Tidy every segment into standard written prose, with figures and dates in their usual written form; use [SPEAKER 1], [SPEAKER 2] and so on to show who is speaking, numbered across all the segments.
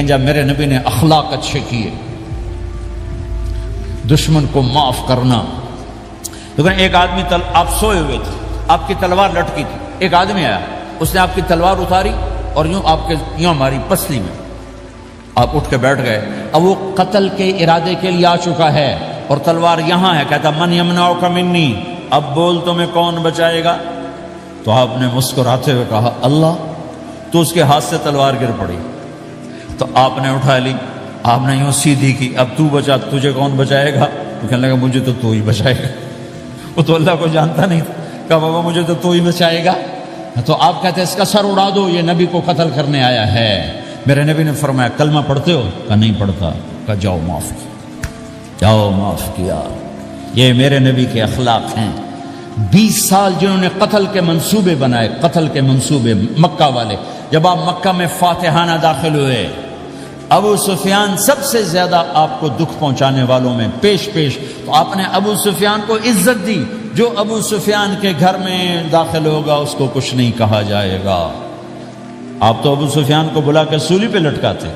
[SPEAKER 1] جب میرے نبی نے اخلاق اچھے کیے، دشمن کو معاف کرنا. لیکن ایک آدمی آپ سوئے ہوئے تھے، آپ کی تلوار لٹکی تھی، ایک آدمی آیا، اس نے آپ کی تلوار اتاری اور یوں ماری پسلی میں، آپ اٹھ کے بیٹھ گئے. اب وہ قتل کے ارادے کے لیے آ چکا ہے اور تلوار یہاں ہے. کہتا من یمنعک منی، اب بول تمہیں کون بچائے گا؟ تو آپ نے مسکراتے ہوئے کہا اللہ. تو اس کے ہاتھ سے تلوار گر پڑی، تو آپ نے اٹھا لی، آپ نے یوں سیدھی کی، اب تو بچا، تجھے کون بچائے گا؟ تو کہنے لگا مجھے تو ہی بچائے گا. وہ تو اللہ کو جانتا نہیں تھا. کہا بابا مجھے تو ہی بچائے گا. تو آپ کہتے ہیں اس کا سر اڑا دو، یہ نبی کو قتل کرنے آیا ہے. میرے نبی نے فرمایا کلمہ پڑھتے ہو؟ کہا نہیں پڑھتا. کہا جاؤ معاف کیا، جاؤ معاف کیا. یہ میرے نبی کے اخلاق ہیں. 20 سال جنہوں نے قتل کے منصوبے بنائے، قتل کے منصوبے مکہ والے. جب آپ مکہ میں فاتحانہ داخل ہوئے، ابو سفیان سب سے زیادہ آپ کو دکھ پہنچانے والوں میں پیش، تو آپ نے ابو سفیان کو عزت دی. جو ابو سفیان کے گھر میں داخل ہوگا اس کو کچھ نہیں کہا جائے گا. آپ تو ابو سفیان کو بلا کے سولی پہ لٹکاتے،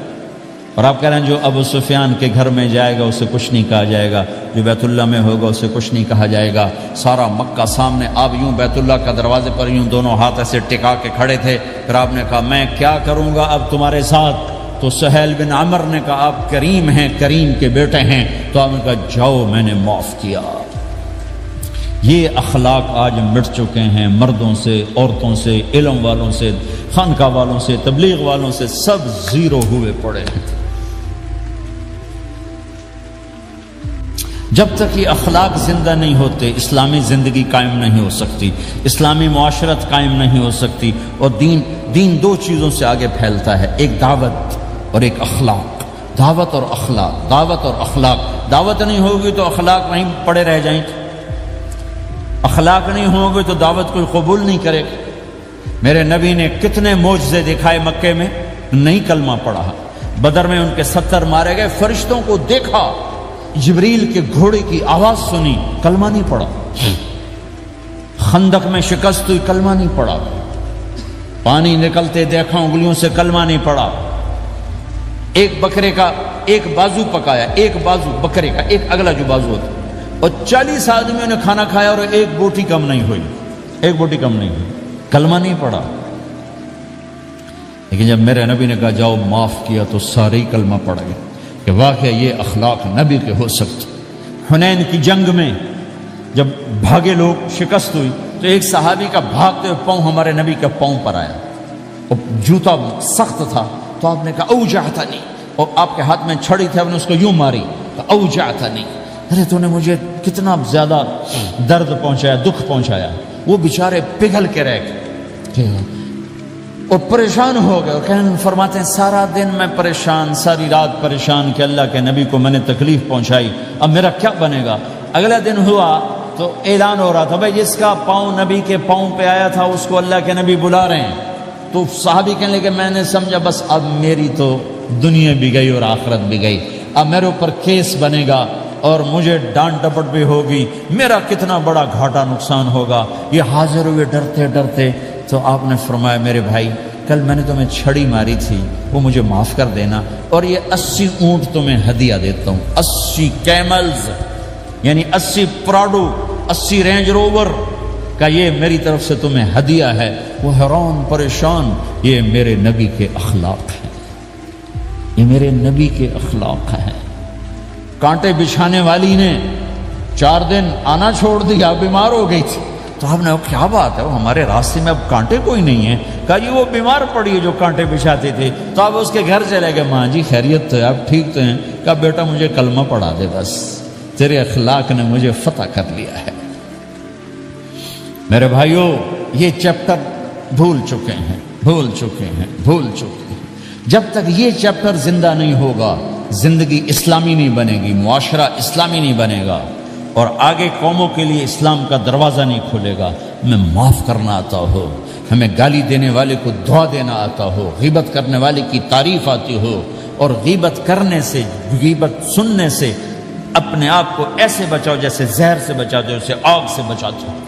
[SPEAKER 1] اور آپ کہہ رہے ہیں جو ابو سفیان کے گھر میں جائے گا اسے کچھ نہیں کہا جائے گا، جو بیت اللہ میں ہوگا اسے کچھ نہیں کہا جائے گا. سارا مکہ سامنے، آپ یوں بیت اللہ کا دروازے پر یوں دونوں ہاتھ ایسے ٹکا کے کھڑے تھے. پھر آپ نے کہا میں کیا کروں گا اب تمہارے ساتھ؟ تو سہیل بن عمر نے کہا آپ کریم ہیں، کریم کے بیٹے ہیں. تو آپ نے کہا جاؤ میں نے معاف کیا. یہ اخلاق آج مٹ چکے ہیں، مردوں سے، عورتوں سے، علم والوں سے، خانقاہ والوں سے، تبلیغ والوں سے، سب زیرو ہوئے پڑے ہیں. جب تک یہ اخلاق زندہ نہیں ہوتے اسلامی زندگی قائم نہیں ہو سکتی، اسلامی معاشرت قائم نہیں ہو سکتی. اور دین دو چیزوں سے آگے پھیلتا ہے، ایک دعوت اور ایک اخلاق. دعوت اور اخلاق، دعوت اور اخلاق. دعوت نہیں ہوگی تو اخلاق وہیں پڑے رہ جائیں گے، اخلاق نہیں ہوگی تو دعوت کوئی قبول نہیں کرے گا. میرے نبی نے کتنے معجزے دکھائے مکے میں، نہیں کلمہ پڑھا. بدر میں ان کے 70 مارے گئے، فرشتوں کو دیکھا، جبریل کے گھوڑے کی آواز سنی، کلمہ نہیں پڑھا. خندق میں شکست ہوئی، کلمہ نہیں پڑھا. پانی نکلتے دیکھا، انگلیوں سے کلمہ نہیں پڑھا. ایک بکرے کا ایک بازو پکایا، ایک بازو بکرے کا، ایک اگلا جو بازو ہوتا، اور 40 آدمیوں نے کھانا کھایا اور ایک بوٹی کم نہیں ہوئی، ایک بوٹی کم نہیں ہوئی. کلمہ نہیں پڑھا. لیکن جب میرے نبی نے کہا جاؤ معاف کیا تو سارے ہی کلمہ پڑھ گئے کہ واقعہ یہ اخلاق نبی کے ہو سکتے. حنین کی جنگ میں جب بھاگے لوگ، شکست ہوئی، تو ایک صحابی کا بھاگتے ہوئے پاؤں ہمارے نبی کے پاؤں پر آیا، اور جوتا سخت تھا. تو آپ نے کہا اوجعتنی، اور آپ کے ہاتھ میں چھڑی تھی، آپ نے اس کو یوں ماری، اوجعتنی. ارے تو نے مجھے کتنا زیادہ درد پہنچایا، دکھ پہنچایا. وہ بیچارے پگھل کے رہ گئے اور پریشان ہو گئے، اور کہنے فرماتے ہیں سارا دن میں پریشان، ساری رات پریشان کہ اللہ کے نبی کو میں نے تکلیف پہنچائی، اب میرا کیا بنے گا. اگلا دن ہوا تو اعلان ہو رہا تھا بھائی جس کا پاؤں نبی کے پاؤں پہ آیا تھا اس کو اللہ کے نبی بلا رہے ہیں. تو صحابی کہنے لگے میں نے سمجھا بس اب میری تو دنیا بھی گئی اور آخرت بھی گئی، اب میرے اوپر کیس بنے گا اور مجھے ڈانٹ ڈپٹ بھی ہوگی، میرا کتنا بڑا گھاٹا نقصان ہوگا. یہ حاضر ہوئے ڈرتے ڈرتے. تو آپ نے فرمایا میرے بھائی کل میں نے تمہیں چھڑی ماری تھی، وہ مجھے معاف کر دینا، اور یہ 80 اونٹ تمہیں ہدیہ دیتا ہوں، 80 کیملز یعنی 80 پراڈو، 80 رینج روور کا یہ میری طرف سے تمہیں ہدیہ ہے. وہ حیران پریشان. یہ میرے نبی کے اخلاق ہیں، یہ میرے نبی کے اخلاق ہیں. کانٹے بچھانے والی نے 4 دن آنا چھوڑ دیا، بیمار ہو گئی تھی. تو آپ نے کہا کیا بات ہے، وہ ہمارے راستے میں اب کانٹے کوئی نہیں ہیں. کہا یہ وہ بیمار پڑی ہے جو کانٹے بچھاتے تھے. تو آپ اس کے گھر چلے گئے، ماں جی خیریت تو ہے، آپ ٹھیک تو ہیں؟ کہا بیٹا مجھے کلمہ پڑھا دے، بس تیرے اخلاق نے مجھے فتح کر لیا ہے. میرے بھائیوں یہ چیپٹر بھول چکے ہیں، بھول چکے ہیں، بھول چکے ہیں. جب تک یہ چیپٹر زندہ نہیں ہوگا زندگی اسلامی نہیں بنے گی، معاشرہ اسلامی نہیں بنے گا، اور آگے قوموں کے لیے اسلام کا دروازہ نہیں کھلے گا. ہمیں معاف کرنا آتا ہو، ہمیں گالی دینے والے کو دعا دینا آتا ہو، غیبت کرنے والے کی تعریف آتی ہو، اور غیبت کرنے سے، غیبت سننے سے اپنے آپ کو ایسے بچاؤ جیسے زہر سے بچاتے ہو، اسے آگ سے بچاتے ہو.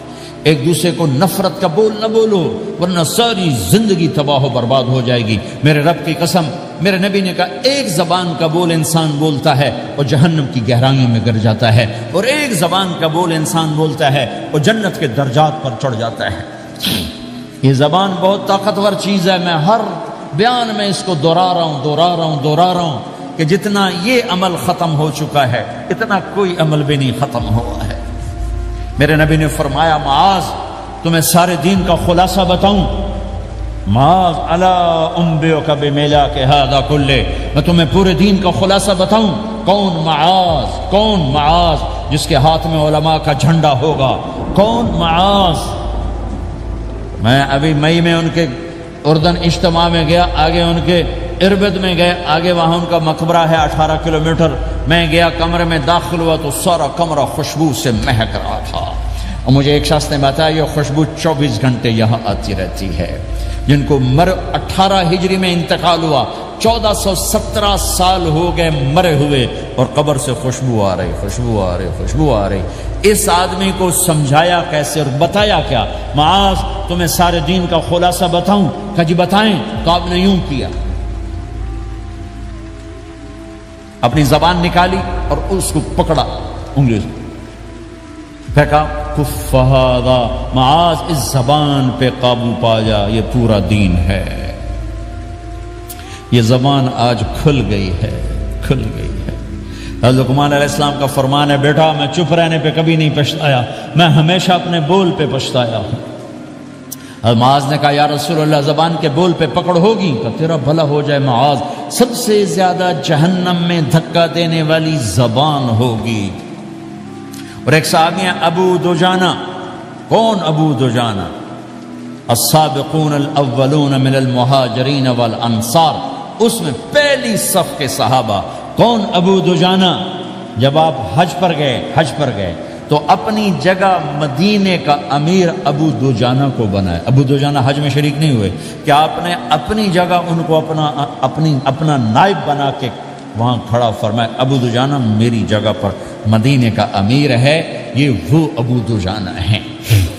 [SPEAKER 1] ایک دوسرے کو نفرت کا بول نہ بولو ورنہ ساری زندگی تباہ و برباد ہو جائے گی. میرے رب کی قسم میرے نبی نے کہا ایک زبان کا بول انسان بولتا ہے اور جہنم کی گہرائیوں میں گر جاتا ہے، اور ایک زبان کا بول انسان بولتا ہے اور جنت کے درجات پر چڑھ جاتا ہے۔ یہ زبان بہت طاقتور چیز ہے، میں ہر بیان میں اس کو دہرا رہا ہوں کہ جتنا یہ عمل ختم ہو چکا ہے اتنا کوئی عمل بھی نہیں ختم ہوا ہے۔ میرے نبی نے فرمایا معاذ تمہیں سارے دین کا خلاصہ بتاؤں؟ معاذ الا انبئک بملاک ھذا کلہ، میں تمہیں پورے دین کا خلاصہ بتاؤں؟ کون معاذ جس کے ہاتھ میں علماء کا جھنڈا ہوگا؟ کون معاذ؟ میں ابھی مئی میں ان کے اردن اجتماع میں گیا، آگے ان کے اربد میں گئے، آگے وہاں ان کا مقبرہ ہے 18 کلومیٹر، میں گیا کمرے میں داخل ہوا تو سارا کمرہ خوشبو سے مہک رہا تھا، اور مجھے ایک شخص نے بتایا یہ خوشبو 24 گھنٹے یہاں آتی رہتی ہے۔ جن کو 18 ہجری میں انتقال ہوا، 1417 سال ہو گئے مرے ہوئے، اور قبر سے خوشبو آ رہی۔ اس آدمی کو سمجھایا کیسے اور بتایا کیا؟ معاذ تمہیں سارے دین کا خلاصہ بتاؤں؟ کہا جی بتائیں۔ تو آپ نے یوں کیا، اپنی زبان نکالی اور اس کو پکڑا انگلی سے، پھینکا، کف ھذا، معاذ اس زبان پہ قابو پا جا، یہ پورا دین ہے۔ یہ زبان آج کھل گئی ہے۔ حضرت لقمان علیہ السلام کا فرمان ہے، بیٹا میں چپ رہنے پہ کبھی نہیں پچھتایا، میں ہمیشہ اپنے بول پہ پچھتایا ہوں۔ معاذ نے کہا یا رسول اللہ زبان کے بول پہ پکڑ ہوگی؟ کہ تیرا بھلا ہو جائے معاذ، سب سے زیادہ جہنم میں دھکا دینے والی زبان ہوگی۔ اور ایک صحابی ہیں ابو دجانہ۔ کون ابو دجانہ؟ السابقون الاولون من المہاجرین والانصار، اس میں پہلی صف کے صحابہ۔ کون ابو دجانہ؟ جب آپ حج پر گئے تو اپنی جگہ مدینے کا امیر ابو دجانہ کو بنائے۔ ابو دجانہ حج میں شریک نہیں ہوئے، کہ آپ نے اپنی جگہ ان کو اپنا نائب بنا کے وہاں کھڑا فرمایا، ابو دجانہ میری جگہ پر مدینے کا امیر ہے، یہ وہ ابو دجانہ ہیں۔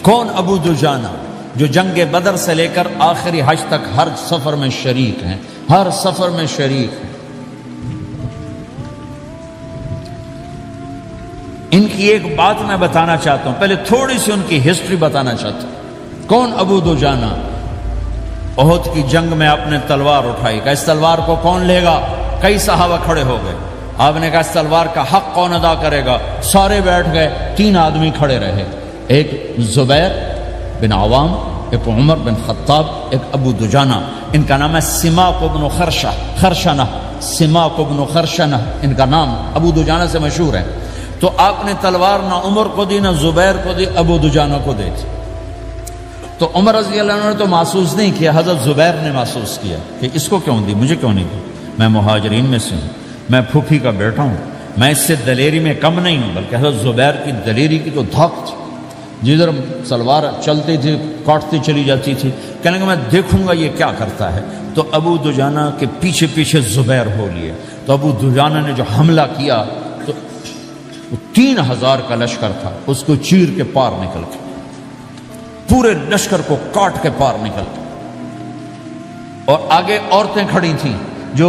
[SPEAKER 1] کون ابو دجانہ؟ جو جنگ بدر سے لے کر آخری حج تک ہر سفر میں شریک ہیں، ان کی ایک بات میں بتانا چاہتا ہوں، پہلے تھوڑی سی ان کی ہسٹری بتانا چاہتا ہوں۔ کون ابو دجانہ؟ احد کی جنگ میں آپ نے تلوار اٹھائی، کہ اس تلوار کو کون لے گا؟ کئی صحابہ کھڑے ہو گئے، آپ نے کہا اس تلوار کا حق کون ادا کرے گا؟ سارے بیٹھ گئے، 3 آدمی کھڑے رہے، ایک زبیر بن عوام، ایک عمر بن خطاب، ایک ابو دجانہ۔ ان کا نام ہے سماک بن خرشنہ، ان کا نام ابو دجانہ سے مشہور ہے۔ تو آپ نے تلوار نہ عمر کو دی، نہ زبیر کو دی، ابو دجانہ کو دے دی۔ تو عمر رضی اللہ عنہ نے تو محسوس نہیں کیا، حضرت زبیر نے محسوس کیا کہ اس کو کیوں دی، مجھے کیوں نہیں دی؟ میں مہاجرین میں سے ہوں، میں پھوپھی کا بیٹا ہوں، میں اس سے دلیری میں کم نہیں ہوں۔ بلکہ حضرت زبیر کی دلیری کی تو دھاک تھی، جدھر سلوار چلتی تھی کاٹتی چلی جاتی تھی، کہنے کہ میں دیکھوں گا یہ کیا کرتا ہے۔ تو ابو دجانہ کے پیچھے پیچھے زبیر ہو لیے۔ تو ابو دجانہ نے جو حملہ کیا تو 3000 کا لشکر تھا، اس کو چیر کے پار نکل کے، پورے لشکر کو کاٹ کے پار نکل کے، اور آگے عورتیں کھڑی تھیں جو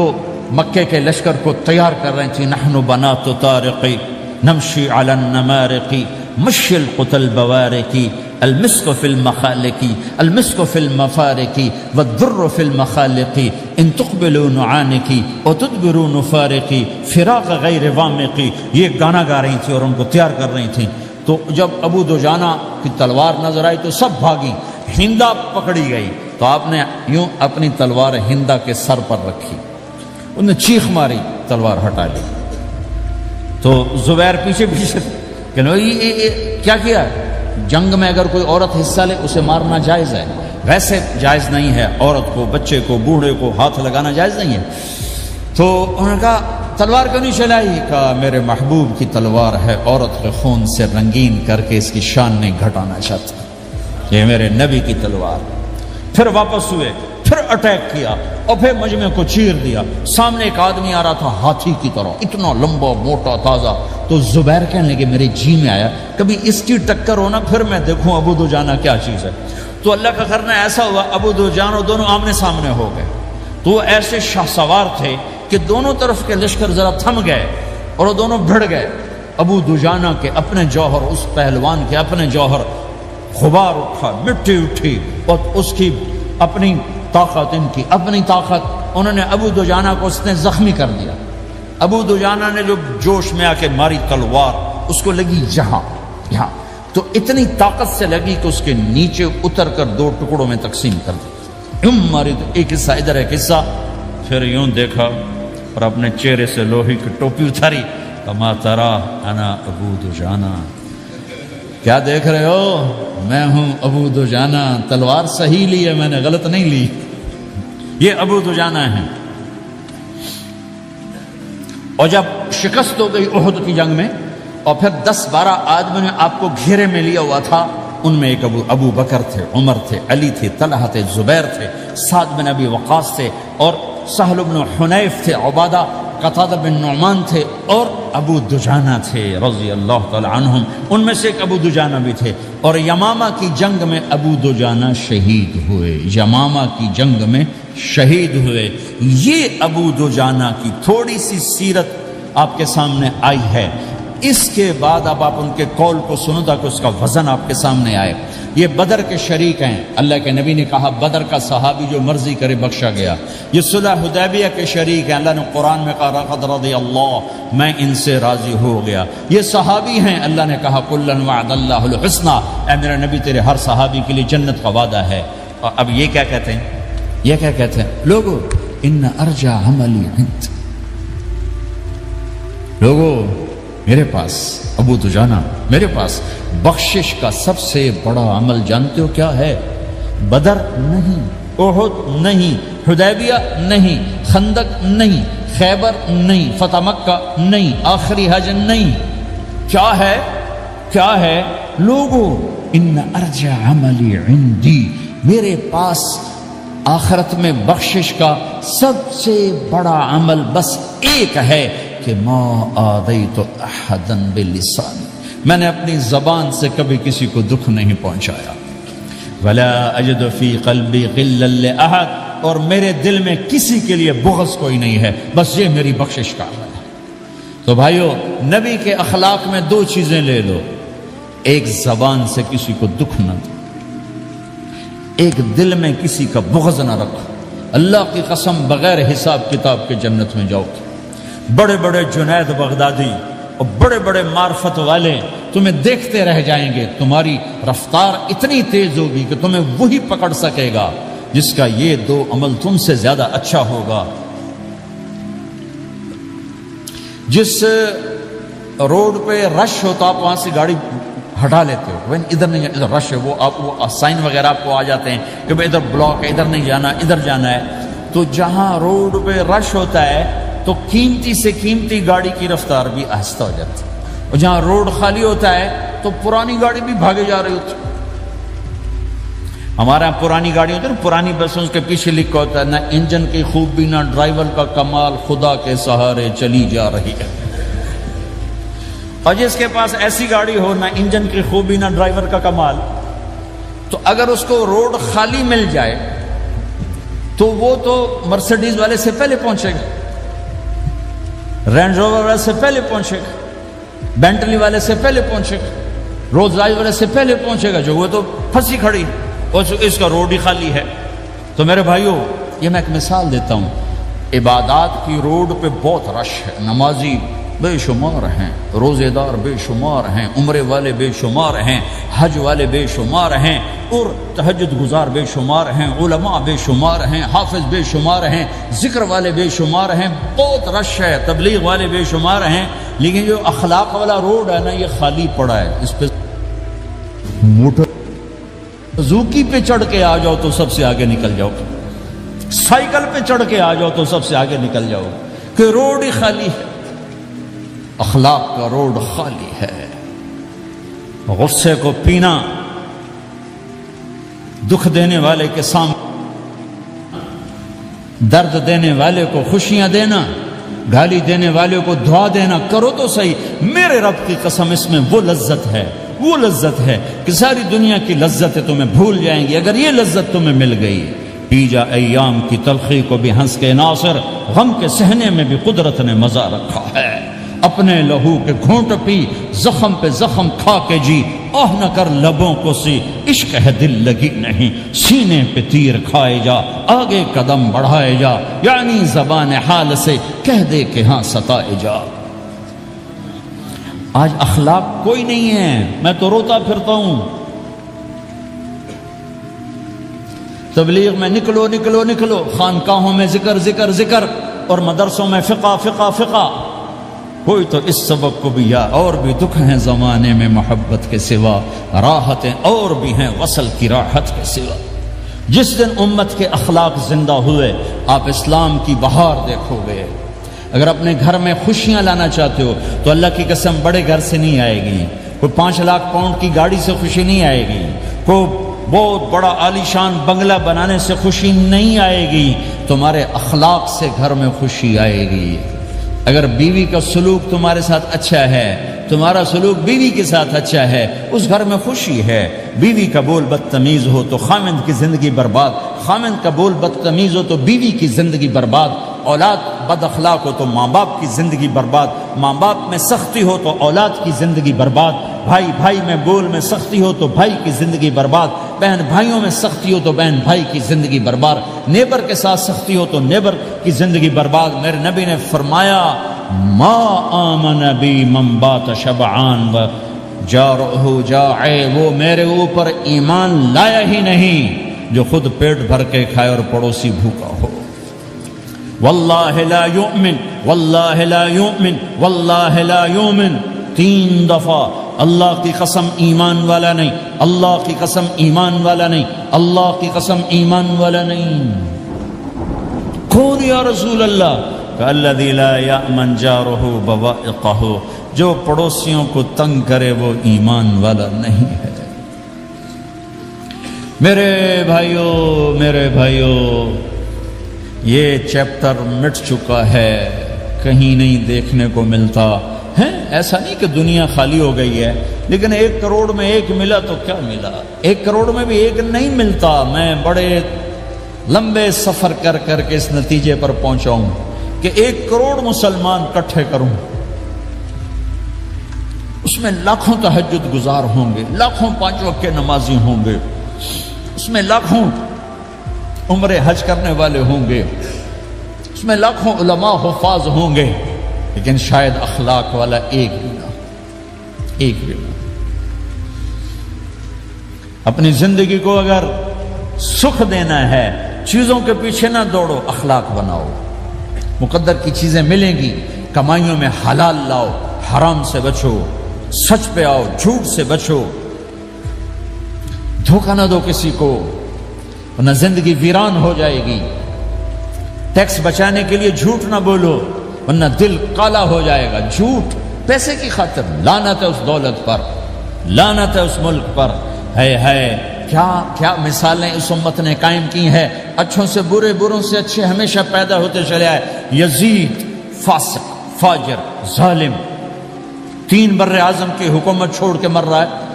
[SPEAKER 1] مکے کے لشکر کو تیار کر رہی تھیں۔ نحن بنات طارق نمشی علی النمارق مشی القتل بوارقی المسک فی المخالقی المسک فی المفارقی والذر فی المخالقی ان تقبلوا نعانقی وتدبروا نفارقی فراق غیر وامقی، یہ گانا گا رہی تھی اور ان کو تیار کر رہی تھیں۔ تو جب ابو دجانہ کی تلوار نظر آئی تو سب بھاگی، ہندا پکڑی گئی، تو آپ نے یوں اپنی تلوار ہندا کے سر پر رکھی، انہوں نے چیخ ماری، تلوار ہٹا لی۔ تو زبیر پیچھے پیچھے کہ کیا کیا ہے؟ جنگ میں اگر کوئی عورت حصہ لے اسے مارنا جائز ہے، ویسے جائز نہیں ہے، عورت کو، بچے کو، بوڑھے کو ہاتھ لگانا جائز نہیں ہے۔ تو انہوں نے کہا تلوار کیوں نہیں چلائی؟ کہا میرے محبوب کی تلوار ہے، عورت کے خون سے رنگین کر کے اس کی شان نہیں گھٹانا چاہتا، یہ میرے نبی کی تلوار۔ پھر واپس ہوئے، پھر اٹیک کیا اور پھر مجمع کو چیر دیا۔ سامنے ایک آدمی آ رہا تھا ہاتھی کی طرح، اتنا لمبا موٹا تازہ۔ تو زبیر کہنے لگے میرے جی میں آیا کبھی اس کی ٹکر ہونا، پھر میں دیکھوں ابو دجانہ کیا چیز ہے۔ تو اللہ کا کرنا ایسا ہوا ابو دجانہ دونوں آمنے سامنے ہو گئے۔ تو وہ ایسے شاہ سوار تھے کہ دونوں طرف کے لشکر ذرا تھم گئے اور وہ دونوں بھڑ گئے. ابو دجانہ کے اپنے جوہر، اس پہلوان کے اپنے جوہر، غبار اٹھا، مٹی اٹھی، اور اس کی اپنی طاقت، ان کی اپنی طاقت. انہوں نے ابو دجانہ کو اس نے زخمی کر دیا. ابو دجانہ نے جو جوش میں آ کے ماری تلوار، اس کو لگی یہاں، تو اتنی طاقت سے لگی کہ اس کے نیچے اتر کر 2 ٹکڑوں میں تقسیم کر دی. ماری تو ایک حصہ ادھر، ایک حصہ. پھر یوں دیکھا اور اپنے چہرے سے لوہے کی ٹوپی اتاری. کما ترا انا ابو دجانہ، کیا دیکھ رہے ہو؟ میں ہوں ابو دجانہ. تلوار صحیح لی ہے میں نے، غلط نہیں لی. یہ ابو دجانہ ہیں. اور جب شکست ہو گئی احد کی جنگ میں، اور پھر 10-12 آدمی نے آپ کو گھیرے میں لیا ہوا تھا. ان میں ایک ابو بکر تھے، عمر تھے، علی تھے، طلحہ تھے، زبیر تھے، سعد بن ابی وقاص تھے، اور سہل بن حنیف تھے، عبادہ قتادہ بن نعمان تھے، اور ابو دجانہ تھے رضی اللہ تعالی عنہم. ان میں سے ایک ابو دجانہ بھی تھے. اور یمامہ کی جنگ میں ابو دجانہ شہید ہوئے. یمامہ کی جنگ میں شہید ہوئے. یہ ابو دجانہ کی تھوڑی سی سیرت آپ کے سامنے آئی ہے. اس کے بعد اب آپ ان کے قول کو سنو تاکہ اس کا وزن آپ کے سامنے آئے. یہ بدر کے شریک ہیں. اللہ کے نبی نے کہا بدر کا صحابی جو مرضی کرے بخشا گیا. یہ صلح حدیبیہ کے شریک ہیں. اللہ نے قرآن میں کہا لقد رضی اللہ، میں ان سے راضی ہو گیا. یہ صحابی ہیں. اللہ نے کہا کلا وعد اللہ الحسنى، اے میرے نبی تیرے ہر صحابی کے لیے جنت کا وعدہ ہے. اور اب یہ کیا کہتے ہیں؟ یہ کیا کہتے ہیں لوگو؟ ان ارجع عملی عند، لوگو میرے پاس، ابو دجانہ میرے پاس بخشش کا سب سے بڑا عمل جانتے ہو کیا ہے؟ بدر نہیں، احد نہیں، حدیبیہ نہیں، خندق نہیں، خیبر نہیں، فتح مکہ نہیں، آخری حج نہیں. کیا ہے؟ کیا ہے لوگو؟ ان ارجع عملی عندی، میرے پاس آخرت میں بخشش کا سب سے بڑا عمل بس ایک ہے کہ ما آذیت احدا بلسانی، میں نے اپنی زبان سے کبھی کسی کو دکھ نہیں پہنچایا. ولا اجد فی قلبی غلا لاحد، اور میرے دل میں کسی کے لیے بغض کوئی نہیں ہے. بس یہ میری بخشش کا عمل ہے. تو بھائیو، نبی کے اخلاق میں 2 چیزیں لے لو. ایک زبان سے کسی کو دکھ نہ دو، ایک دل میں کسی کا بغض نہ رکھو. اللہ کی قسم بغیر حساب کتاب کے جنت میں جاؤ گے. بڑے بڑے جنید بغدادی اور بڑے بڑے معرفت والے تمہیں دیکھتے رہ جائیں گے. تمہاری رفتار اتنی تیز ہوگی کہ تمہیں وہی پکڑ سکے گا جس کا یہ 2 عمل تم سے زیادہ اچھا ہوگا. جس روڈ پہ رش ہوتا آپ وہاں سے گاڑی ہٹا لیتے ہو، ادھر نہیں، ادھر رش ہے، وہ سائن وغیرہ آپ کو آ جاتے ہیں کہ بھائی ادھر بلاک ہے، ادھر نہیں جانا، ادھر جانا ہے. تو جہاں روڈ پہ رش ہوتا ہے تو قیمتی سے قیمتی گاڑی کی رفتار بھی آہستہ ہو جاتی ہے، اور جہاں روڈ خالی ہوتا ہے تو پرانی گاڑی بھی بھاگے جا رہی ہوتی. ہمارے یہاں پرانی گاڑی ہوتی ہے نا، پرانی بسوں کے پیچھے لکھا ہوتا ہے نہ انجن کی خوبی نہ ڈرائیور کا کمال، خدا کے سہارے چلی جا رہی ہے. اور جس کے پاس ایسی گاڑی ہو، نہ انجن کی خوبی نہ ڈرائیور کا کمال، تو اگر اس کو روڈ خالی مل جائے تو وہ تو مرسیڈیز والے سے پہلے پہنچے گا، رینج روور والے سے پہلے پہنچے گا، بینٹلی والے سے پہلے پہنچے گا، رولز رائس والے سے پہلے پہنچے گا، جو وہ تو پھنسی کھڑی اور اس کا روڈ ہی خالی ہے. تو میرے بھائیوں، یہ میں ایک مثال دیتا ہوں. عبادات کی روڈ پہ بہت رش ہے. نمازی بے شمار ہیں، روزے دار بے شمار ہیں، عمرے والے بے شمار ہیں، حج والے بے شمار ہیں، اور تہجد گزار بے شمار ہیں، علماء بے شمار ہیں، حافظ بے شمار ہیں، ذکر والے بے شمار ہیں. بہت رش ہے، تبلیغ والے بے شمار ہیں. لیکن جو اخلاق والا روڈ ہے نا، یہ خالی پڑا ہے. اس پہ موٹر زوکی پہ چڑھ کے آ جاؤ تو سب سے آگے نکل جاؤ، سائیکل پہ چڑھ کے آ جاؤ تو سب سے آگے نکل جاؤ، کہ روڈ ہی خالی ہے. اخلاق کا روڈ خالی ہے. غصے کو پینا، دکھ دینے والے کے سامنے، درد دینے والے کو خوشیاں دینا، گالی دینے والے کو دعا دینا. کرو تو صحیح. میرے رب کی قسم، اس میں وہ لذت ہے، وہ لذت ہے کہ ساری دنیا کی لذتیں تمہیں بھول جائیں گی. اگر یہ لذت تمہیں مل گئی پی جا ایام کی تلخی کو بھی ہنس کے ناصر، غم کے سہنے میں بھی قدرت نے مزہ رکھا ہے۔ اپنے لہو کے گھونٹ پی، زخم پہ زخم کھا کے جی، آہ نہ کر لبوں کو سی، عشق ہے دل لگی نہیں، سینے پہ تیر کھائے جا، آگے قدم بڑھائے جا، یعنی زبان حال سے کہہ دے کہ ہاں ستائے جا۔ آج اخلاق کوئی نہیں ہے، میں تو روتا پھرتا ہوں۔ تبلیغ میں نکلو نکلو نکلو، خانقاہوں میں ذکر ذکر ذکر، اور مدرسوں میں فقہ فقہ فقہ۔ کوئی تو اس سبق کو بھی یا اور بھی دکھ ہیں زمانے میں محبت کے سوا، راحتیں اور بھی ہیں وصل کی راحت کے سوا۔ جس دن امت کے اخلاق زندہ ہوئے، آپ اسلام کی بہار دیکھو گے۔ اگر اپنے گھر میں خوشیاں لانا چاہتے ہو تو اللہ کی قسم بڑے گھر سے نہیں آئے گی، کوئی 5 لاکھ پاؤنڈ کی گاڑی سے خوشی نہیں آئے گی، کوئی بہت بڑا عالی شان بنگلہ بنانے سے خوشی نہیں آئے گی، تمہارے اخلاق سے گھر میں خوشی آئے گی۔ اگر بیوی کا سلوک تمہارے ساتھ اچھا ہے، تمہارا سلوک بیوی کے ساتھ اچھا ہے، اس گھر میں خوشی ہے۔ بیوی کا بول بدتمیز ہو تو خامند کی زندگی برباد، خامند کا بول بدتمیز ہو تو بیوی کی زندگی برباد، اولاد بد اخلاق ہو تو ماں باپ کی زندگی برباد، ماں باپ میں سختی ہو تو اولاد کی زندگی برباد، بھائی بھائی میں بول میں سختی ہو تو بھائی کی زندگی برباد، بہن بھائیوں میں سختی ہو تو بہن بھائی کی زندگی برباد، نیبر کے ساتھ سختی ہو تو نیبر کی زندگی برباد۔ میرے نبی نے فرمایا ما آمن بی من بات شبعان و جارہ جاع، وہ میرے اوپر ایمان لایا ہی نہیں جو خود پیٹ بھر کے کھائے اور پڑوسی بھوکا ہو۔ واللہ لا یؤمن واللہ لا یؤمن واللہ لا یؤمن، 3 دفعہ اللہ کی قسم ایمان والا نہیں، اللہ کی قسم ایمان والا نہیں، اللہ کی قسم ایمان والا نہیں۔ کون یا رسول اللہ؟ الذی لا یأمن جارہ بوائقہ، جو پڑوسیوں کو تنگ کرے وہ ایمان والا نہیں ہے۔ میرے بھائیو یہ چیپٹر مٹ چکا ہے، کہیں نہیں دیکھنے کو ملتا ہے۔ ایسا نہیں کہ دنیا خالی ہو گئی ہے، لیکن 1 کروڑ میں 1 ملا تو کیا ملا، 1 کروڑ میں بھی 1 نہیں ملتا۔ میں بڑے لمبے سفر کر کر کے اس نتیجے پر پہنچا ہوں کہ 1 کروڑ مسلمان اکٹھے کروں، اس میں لاکھوں تہجد گزار ہوں گے، لاکھوں 5 وقت کے نمازی ہوں گے، اس میں لاکھوں عمرہ حج کرنے والے ہوں گے، اس میں لاکھوں علماء حفاظ ہوں گے، لیکن شاید اخلاق والا ایک بھی نہ۔ اپنی زندگی کو اگر سکھ دینا ہے، چیزوں کے پیچھے نہ دوڑو، اخلاق بناؤ۔ مقدر کی چیزیں ملیں گی، کمائیوں میں حلال لاؤ، حرام سے بچو، سچ پہ آؤ، جھوٹ سے بچو، دھوکہ نہ دو کسی کو، ورنہ زندگی ویران ہو جائے گی۔ ٹیکس بچانے کے لیے جھوٹ نہ بولو، ورنہ دل کالا ہو جائے گا۔ جھوٹ پیسے کی خاطر، لعنت ہے اس دولت پر، لعنت ہے اس ملک پر۔ ہے کیا مثالیں اس امت نے قائم کی ہیں، اچھوں سے برے، بروں سے اچھے ہمیشہ پیدا ہوتے چلے آئے۔ یزید فاسق، فاجر، ظالم، 3 بر اعظم کی حکومت چھوڑ کے مر رہا ہے،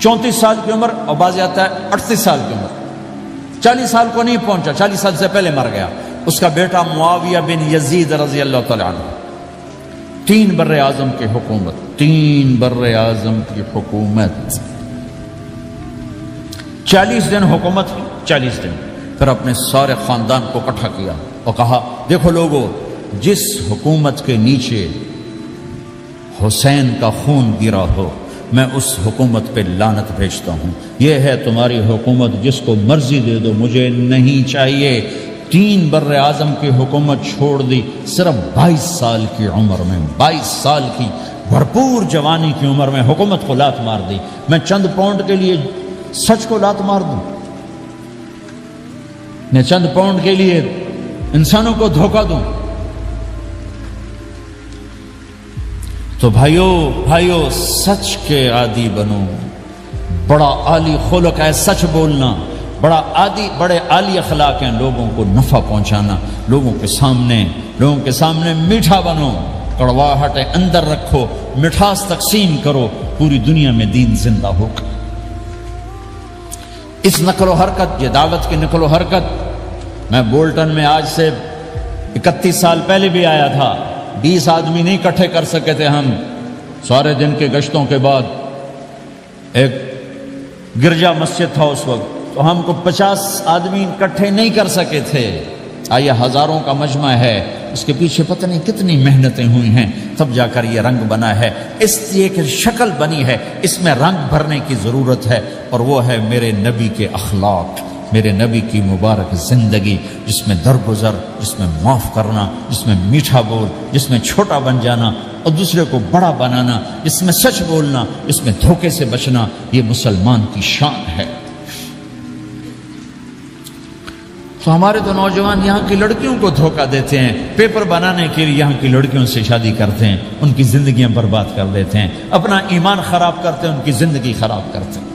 [SPEAKER 1] 34 سال کی عمر، اور بعض آتا ہے 38 سال کی عمر، 40 سال کو نہیں پہنچا، 40 سال سے پہلے مر گیا۔ اس کا بیٹا معاویہ بن یزید رضی اللہ تعالیٰ عنہ، 3 بر اعظم کی حکومت، 3 بر اعظم کی حکومت، 40 دن حکومت کی، 40 دن۔ پھر اپنے سارے خاندان کو اکٹھا کیا اور کہا دیکھو لوگو، جس حکومت کے نیچے حسین کا خون گرا ہو، میں اس حکومت پہ لعنت بھیجتا ہوں۔ یہ ہے تمہاری حکومت، جس کو مرضی دے دو، مجھے نہیں چاہیے۔ 3 بر اعظم کی حکومت چھوڑ دی، صرف 22 سال کی عمر میں، 22 سال کی بھرپور جوانی کی عمر میں حکومت کو لات مار دی۔ میں چند پاؤنڈ کے لیے سچ کو لات مار دوں؟ میں چند پاؤنڈ کے لیے انسانوں کو دھوکہ دوں؟ تو بھائیو سچ کے عادی بنو۔ بڑا عالی خلق ہے سچ بولنا، بڑے عالی اخلاق ہیں لوگوں کو نفع پہنچانا، لوگوں کے سامنے میٹھا بنو، کڑواہٹ اندر رکھو، مٹھاس تقسیم کرو، پوری دنیا میں دین زندہ ہوگا۔ اس نقل و حرکت، یہ دعوت کی نقل و حرکت، میں بولٹن میں آج سے 31 سال پہلے بھی آیا تھا، 20 آدمی نہیں اکٹھے کر سکے تھے ہم، سارے دن کے گشتوں کے بعد۔ ایک گرجا مسجد تھا اس وقت، تو ہم کو 50 آدمی اکٹھے نہیں کر سکے تھے، آئیے ہزاروں کا مجمع ہے، اس کے پیچھے پتہ نہیں کتنی محنتیں ہوئی ہیں، تب جا کر یہ رنگ بنا ہے، اس لیے کہ شکل بنی ہے، اس میں رنگ بھرنے کی ضرورت ہے، اور وہ ہے میرے نبی کے اخلاق، میرے نبی کی مبارک زندگی، جس میں درگزر، جس میں معاف کرنا، جس میں میٹھا بول، جس میں چھوٹا بن جانا اور دوسرے کو بڑا بنانا، جس میں سچ بولنا، جس میں دھوکے سے بچنا، یہ مسلمان کی شان ہے۔ تو ہمارے تو نوجوان یہاں کی لڑکیوں کو دھوکہ دیتے ہیں، پیپر بنانے کے لیے یہاں کی لڑکیوں سے شادی کرتے ہیں، ان کی زندگیاں برباد کر دیتے ہیں، اپنا ایمان خراب کرتے ہیں، ان کی زندگی خراب کرتے ہیں۔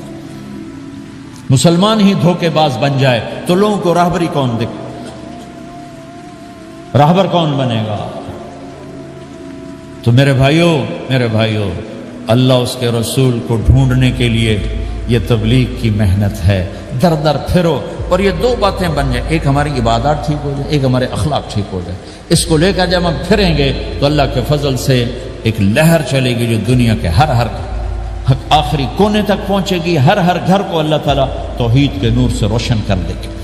[SPEAKER 1] مسلمان ہی دھوکے باز بن جائے تو لوگوں کو راہبری کون دے، راہبر کون بنے گا؟ تو میرے بھائیوں، اللہ اس کے رسول کو ڈھونڈنے کے لیے یہ تبلیغ کی محنت ہے، در در پھرو، اور یہ دو باتیں بن جائیں، ایک ہماری عبادات ٹھیک ہو جائے، ایک ہمارے اخلاق ٹھیک ہو جائے، اس کو لے کر جب ہم پھریں گے تو اللہ کے فضل سے ایک لہر چلے گی جو دنیا کے ہر آخری کونے تک پہنچے گی، ہر گھر کو اللہ تعالیٰ توحید کے نور سے روشن کر دے گی۔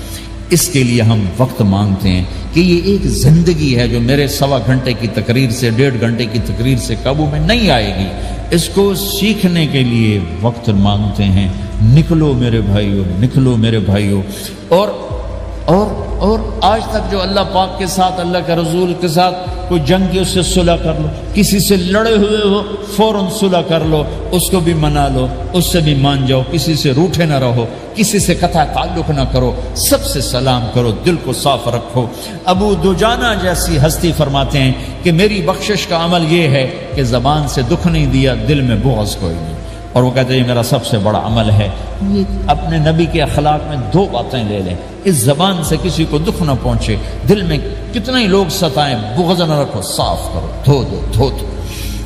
[SPEAKER 1] اس کے لیے ہم وقت مانگتے ہیں کہ یہ ایک زندگی ہے جو میرے 1.25 گھنٹے کی تقریر سے 1.5 گھنٹے کی تقریر سے قابو میں نہیں آئے گی، اس کو سیکھنے کے لیے وقت مانگتے ہیں۔ نکلو میرے بھائیوں، نکلو میرے بھائیوں، اور آج تک جو اللہ پاک کے ساتھ، اللہ کے رسول کے ساتھ کوئی جنگ کی، اس سے صلح کر لو، کسی سے لڑے ہوئے ہو فوراً صلح کر لو، اس کو بھی منا لو، اس سے بھی مان جاؤ، کسی سے روٹھے نہ رہو، کسی سے قطع تعلق نہ کرو، سب سے سلام کرو، دل کو صاف رکھو۔ ابو دجانہ جیسی ہستی فرماتے ہیں کہ میری بخشش کا عمل یہ ہے کہ زبان سے دکھ نہیں دیا، دل میں بغض کوئی نہیں، اور وہ کہتے ہیں یہ میرا سب سے بڑا عمل ہے۔ اپنے نبی کے اخلاق میں 2 باتیں لے لیں، اس زبان سے کسی کو دکھ نہ پہنچے، دل میں کتنے ہی لوگ ستائیں، بغض نہ رکھو، صاف کرو، دھو دو،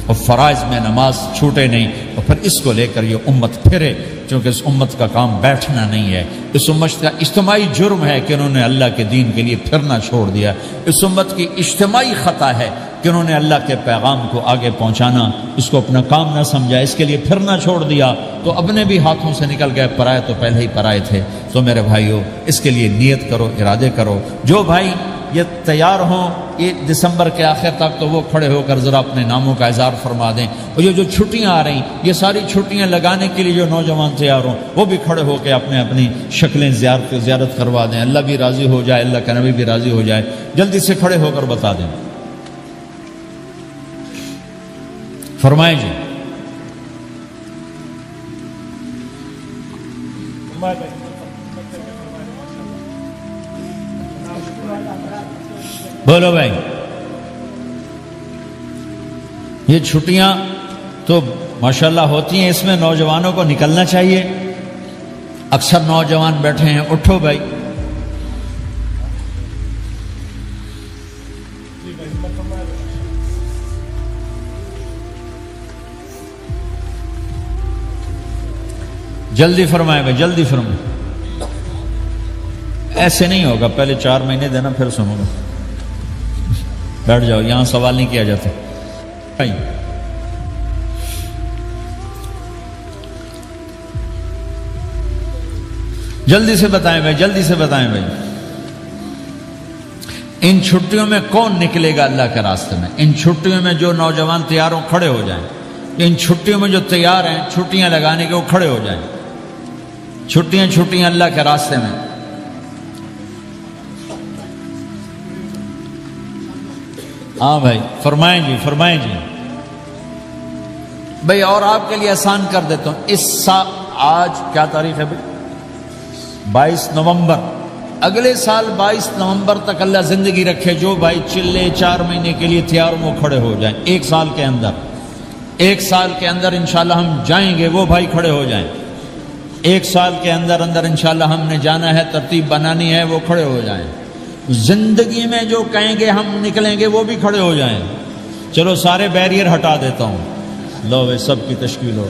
[SPEAKER 1] اور فرائض میں نماز چھوٹے نہیں، اور پھر اس کو لے کر یہ امت پھرے، کیونکہ اس امت کا کام بیٹھنا نہیں ہے، اس امت کا اجتماعی جرم ہے کہ انہوں نے اللہ کے دین کے لیے پھرنا چھوڑ دیا، اس امت کی اجتماعی خطا ہے کہ انہوں نے اللہ کے پیغام کو آگے پہنچانا اس کو اپنا کام نہ سمجھا، اس کے لیے پھرنا چھوڑ دیا تو اپنے بھی ہاتھوں سے نکل گئے، پرائے تو پہلے ہی پرائے تھے۔ تو میرے بھائیوں، اس کے لیے نیت کرو، ارادے کرو۔ جو بھائی یہ تیار ہوں یہ دسمبر کے آخر تک، تو وہ کھڑے ہو کر ذرا اپنے ناموں کا اظہار فرما دیں، اور یہ جو چھٹیاں آ رہی، یہ ساری چھٹیاں لگانے کے لیے جو نوجوان تیار ہوں وہ بھی کھڑے ہو کے اپنی شکلیں زیارت کروا دیں، اللہ بھی راضی ہو جائے، اللہ کا نبی بھی راضی ہو جائے، جلدی سے کھڑے ہو کر بتا دیں۔ فرمائیں جی۔ بولو بھائی، یہ چھٹیاں تو ماشاءاللہ ہوتی ہیں، اس میں نوجوانوں کو نکلنا چاہیے۔ اکثر نوجوان بیٹھے ہیں، اٹھو بھائی۔ جلدی فرمائے بھائی، جلدی فرمائے، ایسے نہیں ہوگا، پہلے 4 مہینے دینا پھر سنو گا۔ بیٹھ جاؤ، یہاں سوال نہیں کیا جاتا۔ جلدی سے بتائیں بھائی، جلدی سے بتائیں بھائی، ان چھٹیوں میں کون نکلے گا اللہ کے راستے میں؟ ان چھٹیوں میں جو نوجوان تیار ہوں کھڑے ہو جائیں، ان چھٹیوں میں جو تیار ہیں چھٹیاں لگانے کے وہ کھڑے ہو جائیں، چھٹیاں اللہ کے راستے میں۔ ہاں بھائی، فرمائیں جی، فرمائیں جی بھائی، اور آپ کے لیے آسان کر دیتا ہوں، اس سال آج کیا تاریخ ہے بھائی؟ 22 نومبر، اگلے سال 22 نومبر تک اللہ زندگی رکھے، جو بھائی چلے 4 مہینے کے لیے تیار وہ کھڑے ہو جائیں، 1 سال کے اندر، 1 سال کے اندر انشاءاللہ ہم جائیں گے، وہ بھائی کھڑے ہو جائیں، 1 سال کے اندر انشاءاللہ ہم نے جانا ہے، ترتیب بنانی ہے، وہ کھڑے ہو جائیں۔ زندگی میں جو کہیں گے ہم نکلیں گے وہ بھی کھڑے ہو جائیں۔ چلو سارے بیریئر ہٹا دیتا ہوں، لو بھائی سب کی تشکیل ہو،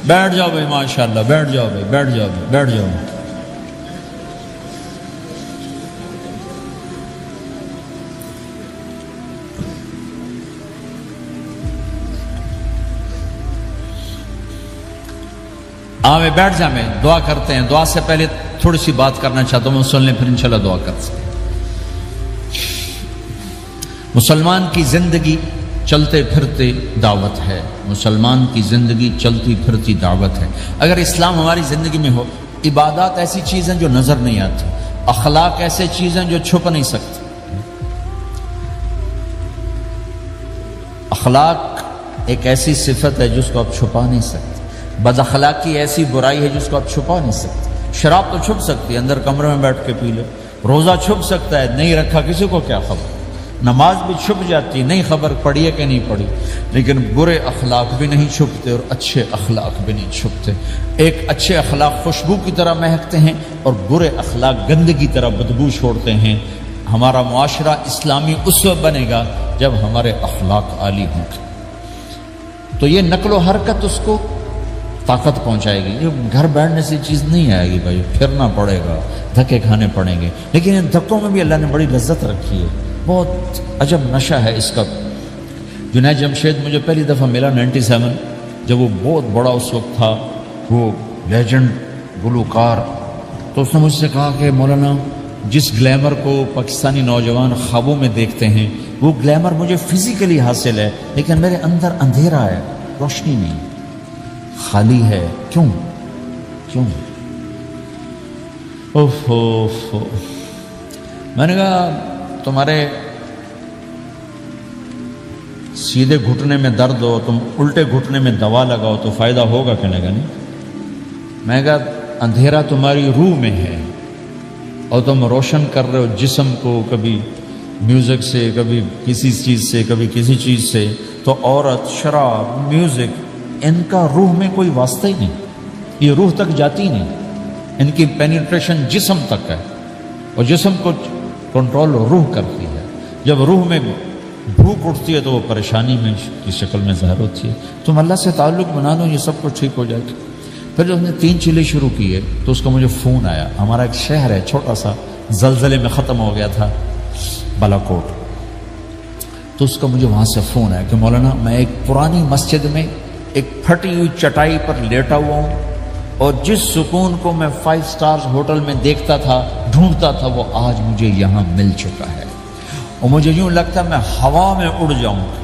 [SPEAKER 1] بیٹھ جاؤ بھائی، ماشاءاللہ بیٹھ جاؤ بھائی، بیٹھ جاؤ بھائی، بیٹھ جاؤ۔ میں بیٹھ جا، میں دعا کرتے ہیں. دعا سے پہلے تھوڑی سی بات کرنا چاہتا ہوں، سن لیں پھر انشاءاللہ دعا کر سکتے. مسلمان کی زندگی چلتے پھرتے دعوت ہے. مسلمان کی زندگی چلتی پھرتی دعوت ہے. اگر اسلام ہماری زندگی میں ہو، عبادات ایسی چیزیں جو نظر نہیں آتی، اخلاق ایسے چیزیں جو چھپ نہیں سکتی. اخلاق ایک ایسی صفت ہے جس کو آپ چھپا نہیں سکتے. بد اخلاقی ایسی برائی ہے جس کو آپ چھپا نہیں سکتے. شراب تو چھپ سکتی ہے، اندر کمرے میں بیٹھ کے پی لو. روزہ چھپ سکتا ہے، نہیں رکھا کسی کو کیا خبر. نماز بھی چھپ جاتی، نہیں خبر پڑھی ہے کہ نہیں پڑھی. لیکن برے اخلاق بھی نہیں چھپتے اور اچھے اخلاق بھی نہیں چھپتے. ایک اچھے اخلاق خوشبو کی طرح مہکتے ہیں اور برے اخلاق گندگی طرح بدبو چھوڑتے ہیں. ہمارا معاشرہ اسلامی اس وقت بنے گا جب ہمارے اخلاق عالی ہوں گے. تو یہ نقل و حرکت اس کو طاقت پہنچائے گی. یہ گھر بیٹھنے سے چیز نہیں آئے گی بھائی، پھرنا پڑے گا، دھکے کھانے پڑیں گے. لیکن ان دھکوں میں بھی اللہ نے بڑی لذت رکھی ہے. بہت عجب نشہ ہے اس کا. جنید جمشید مجھے پہلی دفعہ ملا 97، جب وہ بہت بڑا اس وقت تھا، وہ لیجنڈ گلوکار. تو اس نے مجھ سے کہا کہ مولانا جس گلیمر کو پاکستانی نوجوان خوابوں میں دیکھتے ہیں وہ گلیمر مجھے فزیکلی حاصل ہے، لیکن میرے اندر اندھیرا ہے، روشنی نہیں، خالی ہے. کیوں؟ میں نے کہا تمہارے سیدھے گھٹنے میں درد ہو، تم الٹے گھٹنے میں دوا لگاؤ تو فائدہ ہوگا کہ نہیں. میں کہا اندھیرا تمہاری روح میں ہے اور تم روشن کر رہے ہو جسم کو، کبھی میوزک سے، کبھی کسی چیز سے، کبھی کسی چیز سے. تو عورت، شراب، میوزک، ان کا روح میں کوئی واسطہ ہی نہیں. یہ روح تک جاتی نہیں. ان کی پینیٹریشن جسم تک ہے اور جسم کو کنٹرول روح کرتی ہے. جب روح میں بھوک اٹھتی ہے تو وہ پریشانی میں کی شکل میں ظاہر ہوتی ہے. تم اللہ سے تعلق بنا لو، یہ سب کچھ ٹھیک ہو جائے گا. پھر جب اس نے 3 چیلے شروع کیے تو اس کا مجھے فون آیا. ہمارا ایک شہر ہے چھوٹا سا، زلزلے میں ختم ہو گیا تھا، بالاکوٹ. تو اس کا مجھے وہاں سے فون آیا کہ مولانا میں ایک پرانی مسجد میں ایک پھٹی ہوئی چٹائی پر لیٹا ہوا ہوں اور جس سکون کو میں 5 سٹارز ہوٹل میں دیکھتا تھا، ڈھونڈتا تھا، وہ آج مجھے یہاں مل چکا ہے. اور مجھے یوں لگتا ہے میں ہوا میں اڑ جاؤں گا،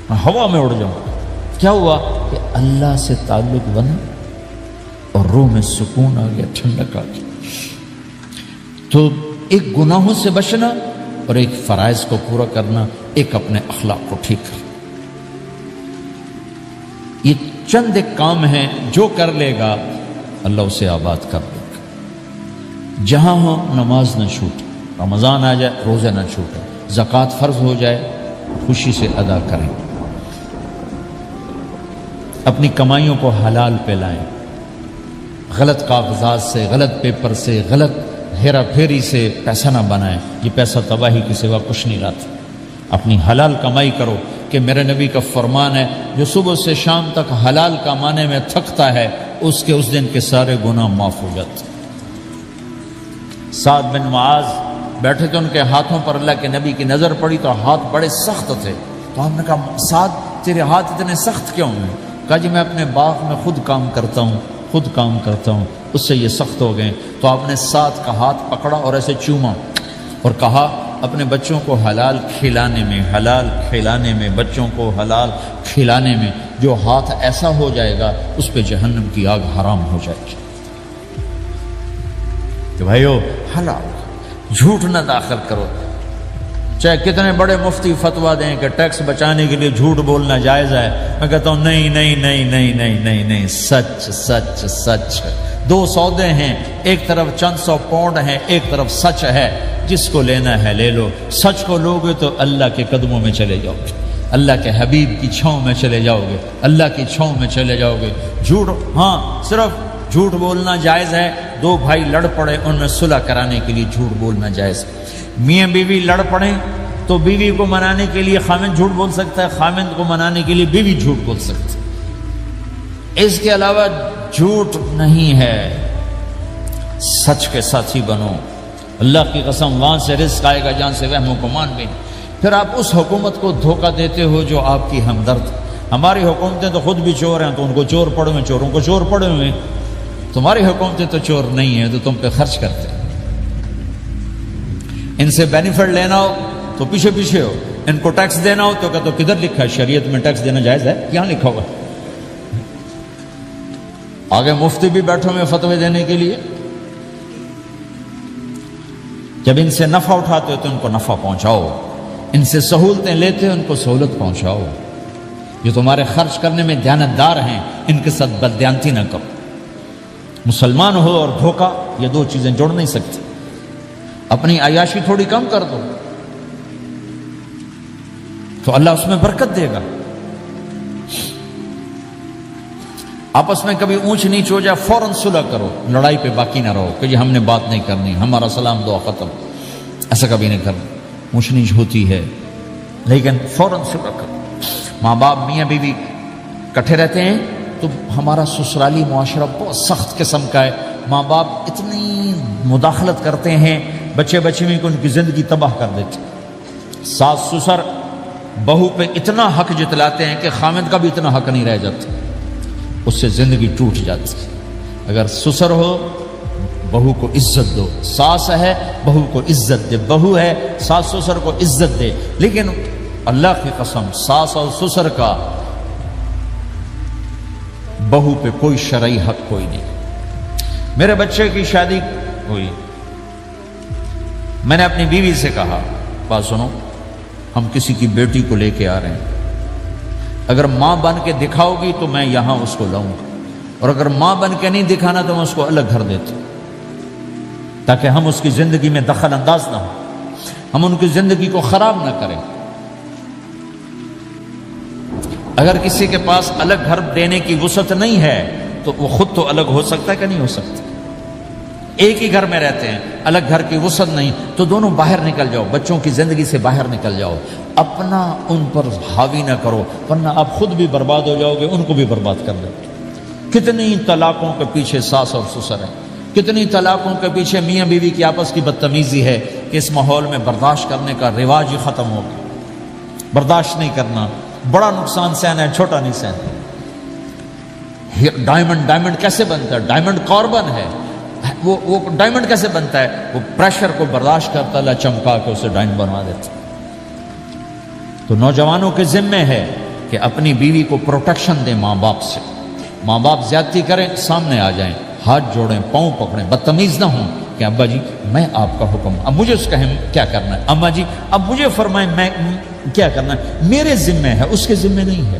[SPEAKER 1] میں ہوا میں اڑ جاؤں گا. کیا ہوا کہ اللہ سے تعلق بنا اور روح میں سکون آ گیا، ٹھنڈک آ گئی. تو ایک گناہوں سے بچنا اور ایک فرائض کو پورا کرنا، ایک اپنے اخلاق کو ٹھیک کرنا، یہ چند ایک کام ہیں جو کر لے گا اللہ اسے آباد کر دے گا. جہاں ہو نماز نہ چھوٹے، رمضان آ جائے روزے نہ چھوٹے، زکوٰۃ فرض ہو جائے خوشی سے ادا کریں، اپنی کمائیوں کو حلال پہ لائیں، غلط کاغذات سے، غلط پیپر سے، غلط ہیرا پھیری سے پیسہ نہ بنائیں. یہ پیسہ تباہی کی سوا کچھ نہیں لاتا. اپنی حلال کمائی کرو کہ میرے نبی کا فرمان ہے جو صبح سے شام تک حلال کمانے میں تھکتا ہے اس کے اس دن کے سارے گناہ معاف ہو جاتے. سعد بن معاذ بیٹھے تھے، ان کے ہاتھوں پر اللہ کے نبی کی نظر پڑی تو ہاتھ بڑے سخت تھے. تو ہم نے کہا سعد تیرے ہاتھ اتنے سخت کیوں ہیں؟ کہا جی میں اپنے باغ میں خود کام کرتا ہوں، اس سے یہ سخت ہو گئے. تو آپ نے سعد کا ہاتھ پکڑا اور ایسے چوما اور کہا اپنے بچوں کو حلال کھلانے میں بچوں کو حلال کھلانے میں جو ہاتھ ایسا ہو جائے گا اس پہ جہنم کی آگ حرام ہو جائے گی. کہ بھائیو حلال، جھوٹ نہ داخل کرو. چاہے کتنے بڑے مفتی فتویٰ دیں کہ ٹیکس بچانے کے لیے جھوٹ بولنا جائز ہے، میں کہتا ہوں نہیں، سچ. 2 سودے ہیں، ایک طرف چند 100 پاؤنڈ ہیں، ایک طرف سچ ہے. جس کو لینا ہے لے لو. سچ کو لوگے تو اللہ کے قدموں میں چلے جاؤ گے، اللہ کے حبیب کی چھاؤں میں چلے جاؤ گے، اللہ کی چھاؤں میں چلے جاؤ گے. جھوٹ، ہاں صرف جھوٹ بولنا جائز ہے. 2 بھائی لڑ پڑے، ان میں صلح کرانے کے لیے جھوٹ بولنا جائز ہے. میاں بیوی لڑ پڑیں تو بیوی کو منانے کے لیے خامند جھوٹ بول سکتا ہے، خامند کو منانے کے لیے بیوی جھوٹ بول سکتی ہے. اس کے علاوہ جھوٹ نہیں ہے. سچ کے ساتھی بنو. اللہ کی قسم وہاں سے رزق آئے گا جہاں سے وہم و گمان بھی. پھر آپ اس حکومت کو دھوکہ دیتے ہو جو آپ کی ہمدرد، ہماری حکومتیں تو خود بھی چور ہیں تو ان کو چور پڑے ہوئے، چوروں کو چور پڑے ہوئے. تمہاری حکومتیں تو چور نہیں ہیں تو تم پہ خرچ کرتے. ان سے بینیفٹ لینا ہو تو پیچھے پیچھے ہو، ان کو ٹیکس دینا ہو تو کہتے کدھر لکھا ہے شریعت میں ٹیکس دینا جائز ہے؟ یہاں لکھا ہوا. آگے مفتی بھی بیٹھے ہوئے فتوے دینے کے لیے. جب ان سے نفع اٹھاتے ہو تو ان کو نفع پہنچاؤ، ان سے سہولتیں لیتے ہو ان کو سہولت پہنچاؤ. جو تمہارے خرچ کرنے میں دیانتدار ہیں ان کے ساتھ بددیانتی نہ کرو. مسلمان ہو اور دھوکہ، یہ دو چیزیں جوڑ نہیں سکتی. اپنی عیاشی تھوڑی کم کر دو تو اللہ اس میں برکت دے گا. آپس میں کبھی اونچ نیچ ہو جائے فوراً صلح کرو، لڑائی پہ باقی نہ رہو کہ جی ہم نے بات نہیں کرنی، ہمارا سلام دعا ختم. ایسا کبھی نہیں کرنا. اونچ نیچ ہوتی ہے لیکن فوراً صلح کرو. ماں باپ میاں بیوی کٹھے رہتے ہیں تو ہمارا سسرالی معاشرہ بہت سخت قسم کا ہے. ماں باپ اتنی مداخلت کرتے ہیں بچے بچے میں کہ ان کی زندگی تباہ کر دیتے. ساس سسر بہو پہ اتنا حق جتلاتے ہیں کہ خامد کا بھی اتنا حق نہیں رہ جاتا، اس سے زندگی ٹوٹ جاتی. اگر سسر ہو بہو کو عزت دو، ساس ہے بہو کو عزت دے، بہو ہے ساس سسر کو عزت دے. لیکن اللہ کی قسم ساس اور سسر کا بہو پہ کوئی شرعی حق کوئی نہیں. میرے بچے کی شادی ہوئی، میں نے اپنی بیوی سے کہا بات سنو، ہم کسی کی بیٹی کو لے کے آ رہے ہیں، اگر ماں بن کے دکھاؤ گی تو میں یہاں اس کو لاؤں گا، اور اگر ماں بن کے نہیں دکھانا تو میں اس کو الگ گھر دیتا ہوں تاکہ ہم اس کی زندگی میں دخل انداز نہ ہو، ہم ان کی زندگی کو خراب نہ کریں. اگر کسی کے پاس الگ گھر دینے کی وسعت نہیں ہے تو وہ خود تو الگ ہو سکتا ہے کہ نہیں ہو سکتا؟ ایک ہی گھر میں رہتے ہیں، الگ گھر کی وسعت نہیں تو دونوں باہر نکل جاؤ، بچوں کی زندگی سے باہر نکل جاؤ. اپنا ان پر حاوی نہ کرو ورنہ آپ خود بھی برباد ہو جاؤ گے، ان کو بھی برباد کر دو. کتنی طلاقوں کے پیچھے ساس اور سسر ہیں، کتنی طلاقوں کے پیچھے میاں بیوی کی آپس کی بدتمیزی ہے کہ اس ماحول میں برداشت کرنے کا رواج ہی ختم ہو گیا. برداشت نہیں کرنا، بڑا نقصان سہنا ہے، چھوٹا نہیں سہنا. ڈائمنڈ کیسے بنتا ہے؟ ڈائمنڈ کاربن ہے. وہ ڈائمنڈ کیسے بنتا ہے؟ وہ پریشر کو برداشت کرتا اللہ چمکا کے اسے ڈائمنڈ بنوا دیتا. تو نوجوانوں کے ذمے ہے کہ اپنی بیوی کو پروٹیکشن دیں ماں باپ سے. ماں باپ زیادتی کریں سامنے آ جائیں، ہاتھ جوڑیں، پاؤں پکڑیں، بدتمیز نہ ہوں کہ ابا جی میں آپ کا حکم، اب مجھے اس کہیں کیا کرنا ہے، اماں جی اب مجھے فرمائیں میں کیا کرنا ہے، میرے ذمے ہے اس کے ذمے نہیں ہے.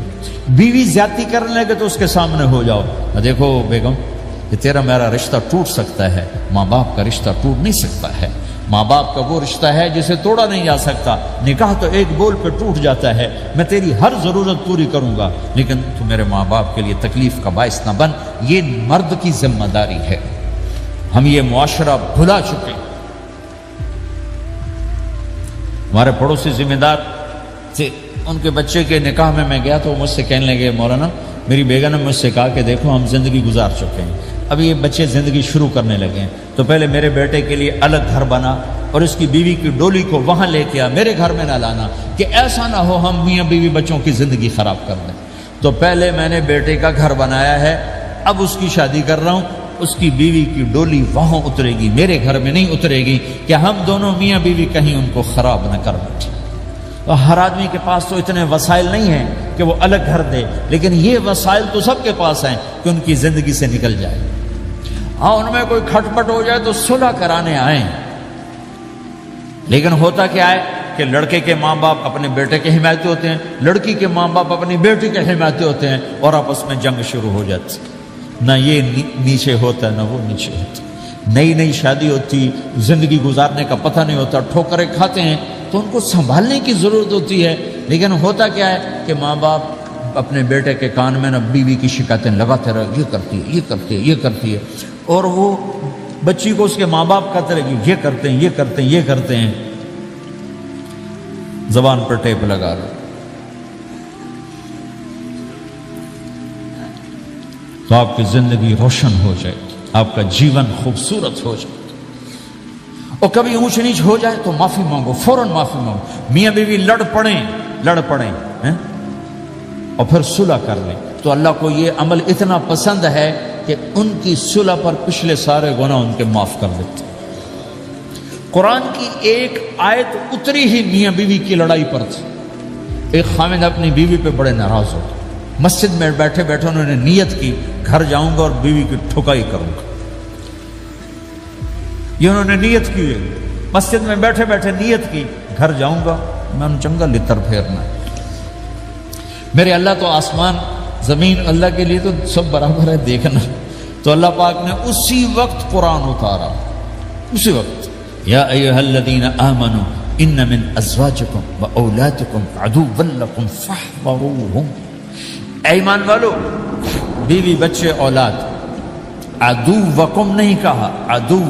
[SPEAKER 1] بیوی زیادتی کرنے لگے تو اس کے سامنے ہو جاؤ، دیکھو بیگم کہ تیرا میرا رشتہ ٹوٹ سکتا ہے، ماں باپ کا رشتہ ٹوٹ نہیں سکتا ہے. ماں باپ کا وہ رشتہ ہے جسے توڑا نہیں جا سکتا. نکاح تو ایک بول پہ ٹوٹ جاتا ہے. میں تیری ہر ضرورت پوری کروں گا لیکن تو میرے ماں باپ کے لیے تکلیف کا باعث نہ بن. یہ مرد کی ذمہ داری ہے. ہم یہ معاشرہ بھلا چکے. ہمارے پڑوسی ذمہ دار تھے، ان کے بچے کے نکاح میں گیا تو مجھ سے کہنے لگے مولانا میری بیگم نے مجھ سے کہا کہ دیکھو ہم زندگی گزار چکے ہیں، اب یہ بچے زندگی شروع کرنے لگے ہیں تو پہلے میرے بیٹے کے لیے الگ گھر بنا اور اس کی بیوی کی ڈولی کو وہاں لے کے آ، میرے گھر میں نہ لانا کہ ایسا نہ ہو ہم میاں بیوی بچوں کی زندگی خراب کر دیں. تو پہلے میں نے بیٹے کا گھر بنایا ہے، اب اس کی شادی کر رہا ہوں، اس کی بیوی کی ڈولی وہاں اترے گی، میرے گھر میں نہیں اترے گی کہ ہم دونوں میاں بیوی کہیں ان کو خراب نہ کر بیٹھے. اور ہر آدمی کے پاس تو اتنے وسائل نہیں ہیں کہ وہ الگ گھر دے، لیکن یہ وسائل تو سب کے پاس ہیں کہ ان کی زندگی سے نکل جائے. ہاں ان میں کوئی کھٹ پٹ ہو جائے تو صلح کرانے آئیں، لیکن ہوتا کیا ہے کہ لڑکے کے ماں باپ اپنے بیٹے کے حمایتی ہوتے ہیں، لڑکی کے ماں باپ اپنی بیٹی کے حمایتی ہوتے ہیں اور آپس میں جنگ شروع ہو جاتی. نہ یہ نیچے ہوتا نہ وہ نیچے ہوتا. نئی نئی شادی ہوتی، زندگی گزارنے کا پتہ نہیں ہوتا، ٹھوکریں کھاتے ہیں تو ان کو سنبھالنے کی ضرورت ہوتی ہے. لیکن ہوتا کیا ہے کہ ماں باپ اپنے بیٹے کے کان میں نہ بیوی کی شکایتیں لگاتے رہے، یہ کرتی ہے یہ کرتی ہے یہ کرتی ہے، اور وہ بچی کو اس کے ماں باپ کہتے رہے یہ کرتے ہیں یہ کرتے ہیں یہ کرتے ہیں. زبان پر ٹیپ لگا رہے تو آپ کی زندگی روشن ہو جائے، آپ کا جیون خوبصورت ہو جائے. اور کبھی اونچ نیچ ہو جائے تو معافی مانگو، فوراً معافی مانگو. میاں بیوی لڑ پڑیں اور پھر صلح کر لیں، تو اللہ کو یہ عمل اتنا پسند ہے کہ ان کی صلح پر پچھلے سارے گناہ ان کے معاف کر دیتے۔ قرآن کی ایک آیت اتری ہی میاں بیوی کی لڑائی پر تھی۔ ایک خامد اپنی بیوی پہ بڑے ناراض ہو، مسجد میں بیٹھے بیٹھے انہوں نے نیت کی گھر جاؤں گا اور بیوی کی ٹھکائی کروں گا۔ یہ انہوں نے نیت کی ہے، مسجد میں بیٹھے بیٹھے نیت کی گھر جاؤں گا، میں ان چنگا لتر پھیرنا ہے۔ میرے اللہ تو آسمان زمین اللہ کے لیے تو سب برابر ہے دیکھنا، تو اللہ پاک نے اسی وقت قرآن اتارا، اسی وقت یا ایھا الذین آمنوا ان من ازواجکم و اولادکم عدوا لکم فاحذروہم۔ اے ایمان والو، بیوی بچے اولاد، عدوکم نہیں کہا، عدو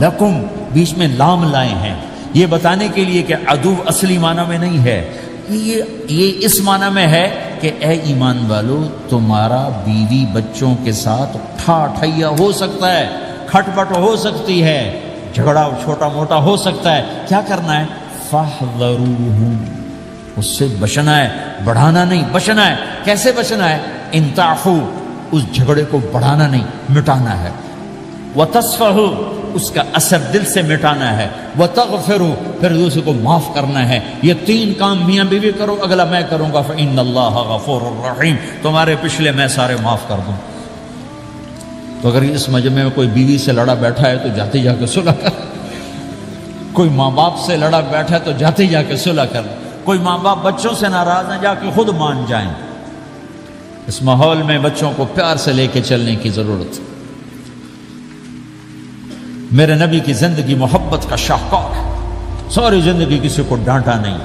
[SPEAKER 1] لکم، بیچ میں لام لائے ہیں یہ بتانے کے لیے کہ عدو اصلی معنی میں نہیں ہے، یہ اس معنی میں ہے کہ اے ایمان والو تمہارا بیوی بچوں کے ساتھ ٹھائیا ہو سکتا ہے، کھٹ پٹ ہو سکتی ہے، جھگڑا چھوٹا موٹا ہو سکتا ہے، کیا کرنا ہے؟ فاحذروہم، اس سے بچنا ہے، بڑھانا نہیں، بچنا ہے۔ کیسے بچنا ہے؟ ان تعفو، اس جھگڑے کو بڑھانا نہیں، مٹانا ہے، وتصفحوا، اس کا اثر دل سے مٹانا ہے، وتغفروا، پھر دوسرے کو معاف کرنا ہے۔ یہ تین کام میاں بیوی کرو، اگلا میں کروں گا، فإن اللہ غفور الرحیم، تمہارے پچھلے میں سارے معاف کر دوں۔ تو اگر اس مجمع میں کوئی بیوی سے لڑا بیٹھا ہے تو جاتے جا کے صلح کر، کوئی ماں باپ سے لڑا بیٹھا ہے تو جاتے جا کے صلح کر، کوئی ماں باپ بچوں سے ناراض ہیں جا کے خود مان جائیں۔ اس ماحول میں بچوں کو پیار سے لے کے چلنے کی ضرورت ہے۔ میرے نبی کی زندگی محبت کا شاہکار ہے، ساری زندگی کسی کو ڈانٹا نہیں،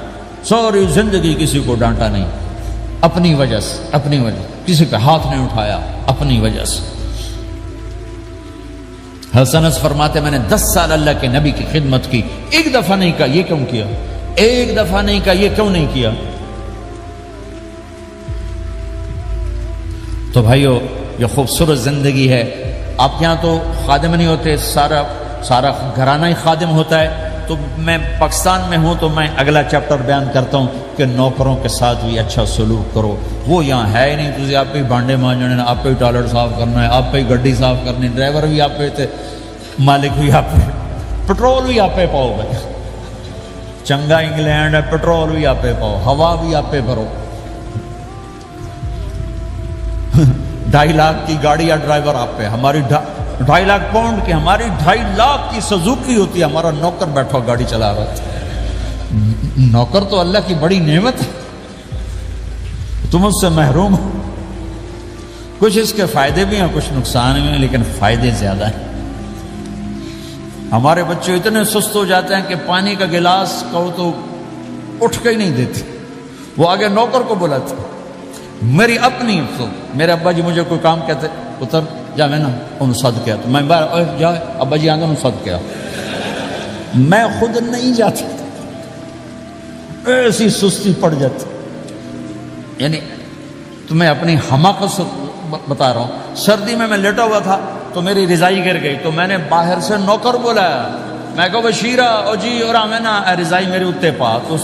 [SPEAKER 1] ساری زندگی کسی کو ڈانٹا نہیں، اپنی وجہ سے، اپنی وجہ، کسی پہ ہاتھ نہیں اٹھایا، اپنی وجہ سے۔ حسن فرماتے میں نے 10 سال اللہ کے نبی کی خدمت کی، ایک دفعہ نہیں کہا یہ کیوں کیا، ایک دفعہ نہیں کہا یہ کیوں نہیں کیا۔ تو بھائیو یہ خوبصورت زندگی ہے۔ آپ کے یہاں تو خادم نہیں ہوتے، سارا گھرانہ ہی خادم ہوتا ہے۔ تو میں پاکستان میں ہوں تو میں اگلا چیپٹر بیان کرتا ہوں کہ نوکروں کے ساتھ بھی اچھا سلوک کرو۔ وہ یہاں ہے ہی نہیں، تجھے آپ پہ ہی بانڈے مانجنے، آپ پہ ہی ٹوائلٹ صاف کرنا ہے، آپ پہ ہی گڈی صاف کرنی، ڈرائیور بھی آپ پہ تھے، مالک بھی آپ پہ، پٹرول بھی آپ پہ پاؤ بھائی، چنگا انگلینڈ ہے، پٹرول بھی آپ پہ پاؤ، ہوا بھی آپ پہ بھرو۔ 2.5 لاکھ کی گاڑی یا ڈرائیور آپ پہ، ہماری 2.5 لاکھ پاؤنڈ کی، ہماری 2.5 لاکھ کی سزوکی ہوتی ہے، ہمارا نوکر بیٹھا گاڑی چلا رہا تھا۔ نوکر تو اللہ کی بڑی نعمت ہے، تم اس سے محروم ہو۔ کچھ اس کے فائدے بھی ہیں، کچھ نقصان بھی ہیں، لیکن فائدے زیادہ ہیں۔ ہمارے بچے اتنے سست ہو جاتے ہیں کہ پانی کا گلاس کہو تو اٹھ کے ہی نہیں دیتے، وہ آگے نوکر کو بلاتے۔ میری اپنی میرے ابا جی مجھے کوئی کام کہتے، اتر جا، میں نا انہوں صد کیا، تو میں باہر جا ابا جی آگے انہوں صد کیا، میں خود نہیں جاتا، ایسی سستی پڑ جاتی۔ یعنی تمہیں اپنی حماقت سے بتا رہا ہوں، سردی میں لیٹا ہوا تھا تو میری رضائی گر گئی، تو میں نے باہر سے نوکر بولایا، میں کہا بشیرہ او جی اور آمینہ رضائی میری اتنے پا، تو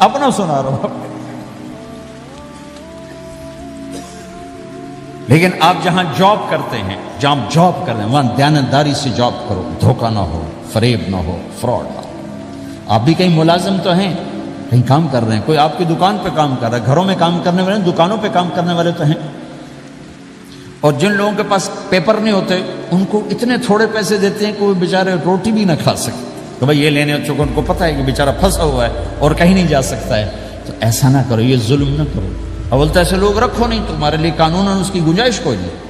[SPEAKER 1] اپنا سنا رہا ہوں۔ لیکن آپ جہاں جاب کرتے ہیں، جہاں جاب کر رہے ہیں، وہاں دیانتداری سے جاب کرو، دھوکہ نہ ہو، فریب نہ ہو، فراڈ نہ ہو۔ آپ بھی کہیں ملازم تو ہیں، کہیں کام کر رہے ہیں، کوئی آپ کی دکان پہ کام کر رہا ہے، گھروں میں کام کرنے والے، دکانوں پہ کام کرنے والے تو ہیں۔ اور جن لوگوں کے پاس پیپر نہیں ہوتے ان کو اتنے تھوڑے پیسے دیتے ہیں کہ وہ بیچارے روٹی بھی نہ کھا سکتے، کہ بھائی یہ لینے چونکہ ان کو پتہ ہے کہ بیچارہ پھنسا ہوا ہے اور کہیں نہیں جا سکتا ہے۔ تو ایسا نہ کرو، یہ ظلم نہ کرو۔ اول تو ایسے لوگ رکھو نہیں، تمہارے لیے قانون اس کی گنجائش کوئی نہیں۔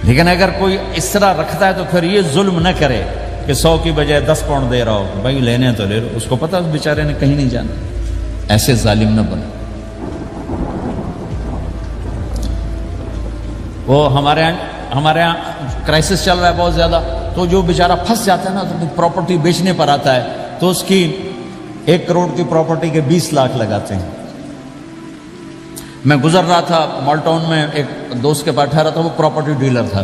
[SPEAKER 1] لیکن اگر کوئی اس طرح رکھتا ہے تو پھر یہ ظلم نہ کرے کہ 100 کی بجائے 10 پاؤنڈ دے رہا ہو، بھائی لینے تو لے لو، اس کو پتہ اس بیچارے نے کہیں نہیں جانا۔ ایسے ظالم نہ بنو۔ وہ ہمارے یہاں کرائسس چل رہا ہے بہت زیادہ، تو جو بیچارہ پھنس جاتا ہے نا، تو پراپرٹی بیچنے پر آتا ہے تو اس کی 1 کروڑ کی پراپرٹی کے 20 لاکھ لگاتے ہیں۔ میں گزر رہا تھا مال ٹاؤن میں، ایک دوست کے پاس ٹھہرا تھا، وہ پراپرٹی ڈیلر تھا۔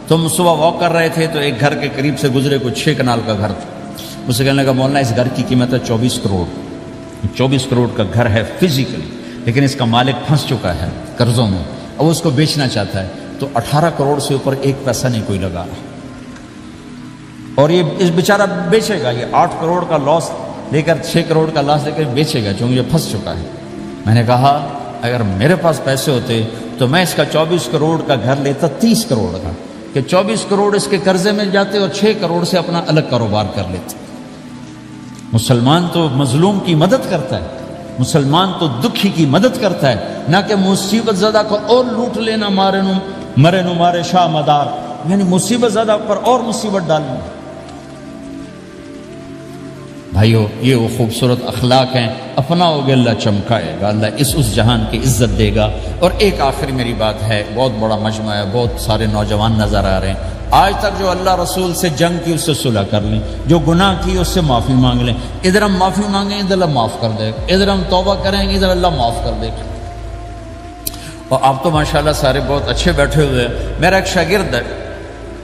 [SPEAKER 1] تو ہم صبح واک کر رہے تھے تو ایک گھر کے قریب سے گزرے، کوئی 6 کنال کا گھر تھا۔ اسے کہنے لگا مولانا اس گھر کی قیمت ہے 24 کروڑ، 24 کروڑ کا گھر ہے فزیکلی، لیکن اس کا مالک پھنس چکا ہے قرضوں میں، اب اس کو بیچنا چاہتا ہے، تو 18 کروڑ سے اوپر ایک پیسہ نہیں کوئی لگا رہا، اور یہ اس بیچارہ بیچے گا، یہ 8 کروڑ کا لاس لے کر 6 کروڑ کا لاس لے کر بیچے گا چونکہ یہ پھنس چکا ہے۔ میں نے کہا اگر میرے پاس پیسے ہوتے تو میں اس کا 24 کروڑ کا گھر لیتا 30 کروڑ کا، کہ 24 کروڑ اس کے قرضے میں جاتے اور 6 کروڑ سے اپنا الگ کاروبار کر لیتے۔ مسلمان تو مظلوم کی مدد کرتا ہے، مسلمان تو دکھی کی مدد کرتا ہے، نہ کہ مصیبت زدہ کو اور لوٹ لینا، مرے نو مارے شاہ مدار، یعنی مصیبت زدہ پر اور مصیبت ڈالنا۔ بھائیو یہ وہ خوبصورت اخلاق ہیں، اپناؤ گے اللہ چمکائے گا، اللہ اس جہان کی عزت دے گا۔ اور ایک آخری میری بات ہے، بہت بڑا مجمع ہے، بہت سارے نوجوان نظر آ رہے ہیں، آج تک جو اللہ رسول سے جنگ کی اس سے صلح کر لیں، جو گناہ کی اس سے معافی مانگ لیں، ادھر ہم معافی مانگیں ادھر اللہ معاف کر دے گا، ادھر ہم توبہ کریں گے ادھر اللہ معاف کر دے گا۔ اور آپ تو ماشاءاللہ سارے بہت اچھے بیٹھے ہوئے ہیں۔ میرا ایک شاگرد ہے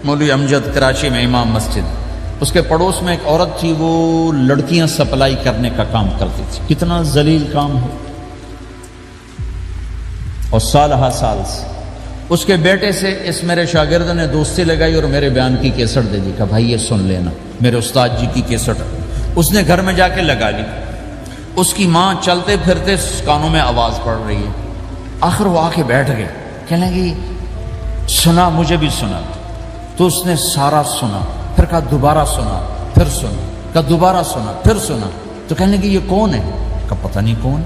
[SPEAKER 1] مولوی امجد، کراچی میں امام مسجد، اس کے پڑوس میں ایک عورت تھی، وہ لڑکیاں سپلائی کرنے کا کام کرتی تھی، کتنا ذلیل کام ہے، اور سال ہا سال سے اس کے بیٹے سے اس میرے شاگرد نے دوستی لگائی اور میرے بیان کی کیسٹ دے دی، کہ بھائی یہ سن لینا، میرے استاد جی کی کیسٹ۔ اس نے گھر میں جا کے لگا لی، اس کی ماں چلتے پھرتے کانوں میں آواز پڑ رہی ہے، آخر وہ آ کے بیٹھ گئے، کہنے لگی سنا، مجھے بھی سنا، تو اس نے سارا سنا، پھر کہا دوبارہ سنا، پھر سنا، کہا دوبارہ سنا، پھر سنا، تو کہنے لگی یہ کون ہے؟ کہا پتہ نہیں کون،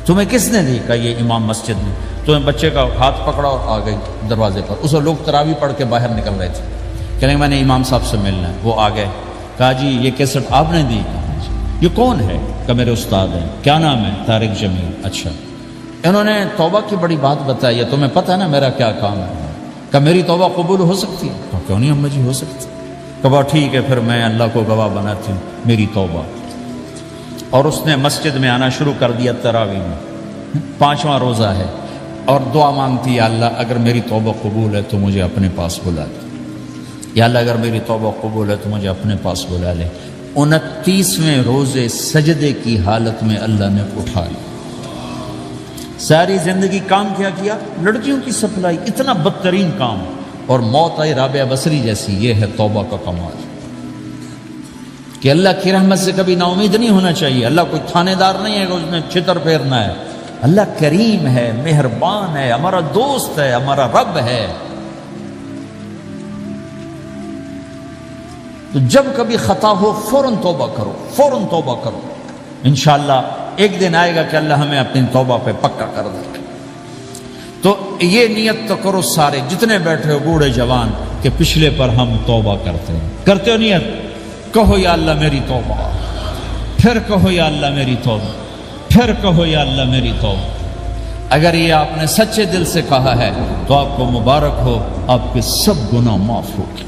[SPEAKER 1] تمہیں کس نے دی؟ کہا یہ امام مسجد نے۔ تو بچے کا ہاتھ پکڑا اور آ گئی دروازے پر، اسے لوگ تراویح پڑھ کے باہر نکل رہے تھے، کہنے لگے میں نے امام صاحب سے ملنا ہے، وہ آ گئے، کہا جی یہ کیسٹ آپ نے دی؟ یہ کون ہے؟ کہا میرے استاد ہیں۔ کیا نام ہے؟ طارق جمیل۔ اچھا، انہوں نے توبہ کی بڑی بات بتائی ہے، تمہیں پتہ ہے نا میرا کیا کام ہے؟ کہا میری توبہ قبول ہو سکتی ہے؟ کہا کیوں نہیں اماں جی، ہو سکتی۔ کہا ٹھیک ہے پھر میں اللہ کو گواہ بناتی ہوں، میری توبہ۔ اور اس نے مسجد میں آنا شروع کر دیا تراویح میں، 5واں روزہ ہے، اور دعا مانگتی ہے اللہ اگر میری توبہ قبول ہے تو مجھے اپنے پاس بلا لے، یا اللہ اگر میری توبہ قبول ہے تو مجھے اپنے پاس بلا لے۔ 29ویں روزے سجدے کی حالت میں اللہ نے اٹھا لیا۔ ساری زندگی کام کیا؟ لڑکیوں کی سپلائی، اتنا بدترین کام، اور موت آئی رابعہ بصری جیسی۔ یہ ہے توبہ کا کمال، کہ اللہ کی رحمت سے کبھی نا امید نہیں ہونا چاہیے۔ اللہ کوئی تھانے دار نہیں ہے کہ اس نے چھتر پھیرنا ہے، اللہ کریم ہے، مہربان ہے، ہمارا دوست ہے، ہمارا رب ہے۔ تو جب کبھی خطا ہو فوراً توبہ کرو، فوراً توبہ کرو، انشاءاللہ ایک دن آئے گا کہ اللہ ہمیں اپنی توبہ پہ پکا کر دے گا۔ تو یہ نیت تو کرو سارے جتنے بیٹھے ہو، بوڑھے جوان، کہ پچھلے پر ہم توبہ کرتے ہیں، کرتے ہو نیت؟ کہو یا اللہ میری توبہ، پھر کہو یا اللہ میری توبہ، پھر کہو یا اللہ میری توبہ۔ اگر یہ آپ نے سچے دل سے کہا ہے تو آپ کو مبارک ہو، آپ کے سب گناہ معاف ہو گئے،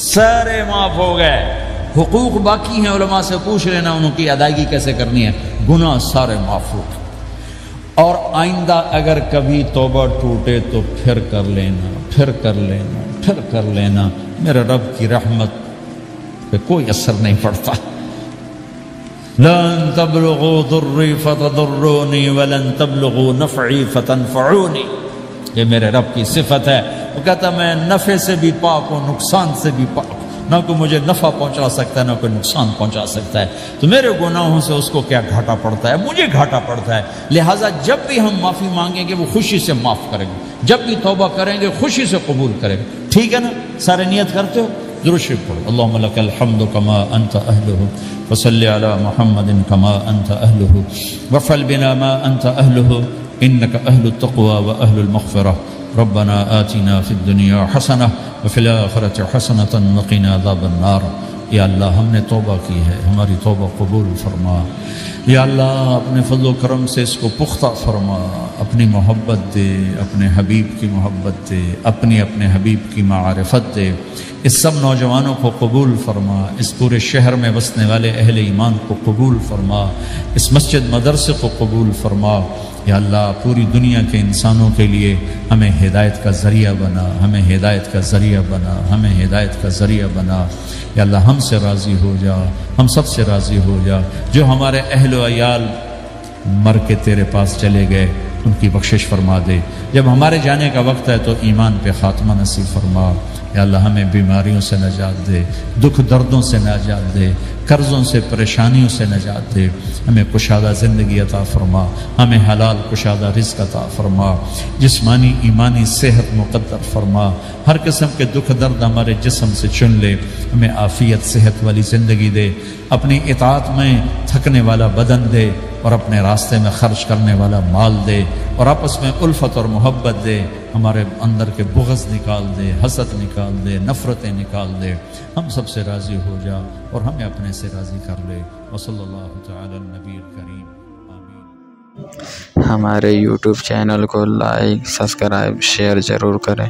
[SPEAKER 1] سارے معاف ہو گئے۔ حقوق باقی ہیں، علماء سے پوچھ لینا انہوں کی ادائیگی کیسے کرنی ہے، گناہ سارے معاف ہو گئے۔ اور آئندہ اگر کبھی توبہ ٹوٹے تو پھر کر لینا، پھر کر لینا، پھر کر لینا، میرے رب کی رحمت پہ کوئی اثر نہیں پڑتا۔ لن تبلغوا ضری فتضرونی ولن تبلغوا نفعی فتنفعونی، یہ میرے رب کی صفت ہے۔ وہ کہتا میں نفع سے بھی پاک ہوں، نقصان سے بھی پاک ہوں، نہ کوئی مجھے نفع پہنچا سکتا ہے نہ کوئی نقصان پہنچا سکتا ہے۔ تو میرے گناہوں سے اس کو کیا گھاٹا پڑتا ہے؟ مجھے گھاٹا پڑتا ہے۔ لہٰذا جب بھی ہم معافی مانگیں گے وہ خوشی سے معاف کریں گے، جب بھی توبہ کریں گے خوشی سے قبول کریں گے، ٹھیک ہے نا؟ سارے نیت کرتے ہو؟ درود شریف پڑھو۔ اللہم لک الحمد کما انت اہلہ وصلی علی محمد کما انت اہلہ وفعل بنا ما انت اہلہ انک اہل التقوی و اہل المغفرہ ربنا آتنا فی الدنیا حسنہ وفی الآخرۃ حسنۃ وقنا عذاب النار۔ یا اللہ ہم نے توبہ کی ہے، ہماری توبہ قبول فرما۔ یا اللہ اپنے فضل و کرم سے اس کو پختہ فرما، اپنی محبت دے، اپنے حبیب کی محبت دے، اپنے حبیب کی معرفت دے، اس سب نوجوانوں کو قبول فرما، اس پورے شہر میں بسنے والے اہل ایمان کو قبول فرما، اس مسجد مدرسے کو قبول فرما۔ یا اللہ پوری دنیا کے انسانوں کے لیے ہمیں ہدایت کا ذریعہ بنا، ہمیں ہدایت کا ذریعہ بنا، ہمیں ہدایت کا ذریعہ بنا۔ یا اللہ ہم سے راضی ہو جا، ہم سب سے راضی ہو جا۔ جو ہمارے اہل و عیال مر کے تیرے پاس چلے گئے ان کی بخشش فرما دے، جب ہمارے جانے کا وقت ہے تو ایمان پہ خاتمہ نصیب فرما۔ یا اللہ ہمیں بیماریوں سے نجات دے، دکھ دردوں سے نجات دے، قرضوں سے پریشانیوں سے نجات دے، ہمیں کشادہ زندگی عطا فرما، ہمیں حلال کشادہ رزق عطا فرما، جسمانی ایمانی صحت مقدر فرما، ہر قسم کے دکھ درد ہمارے جسم سے چن لے، ہمیں عافیت صحت والی زندگی دے، اپنی اطاعت میں تھکنے والا بدن دے، اور اپنے راستے میں خرچ کرنے والا مال دے، اور آپس میں الفت اور محبت دے، ہمارے اندر کے بغض نکال دے، حسد نکال دے، نفرتیں نکال دے، ہم سب سے راضی ہو جا اور ہمیں اپنے سے راضی کر لے۔ وصلی اللہ تعالی النبی الکریم، آمین۔
[SPEAKER 2] ہمارے یوٹیوب چینل کو لائک، سبسکرائب، شیئر ضرور کریں۔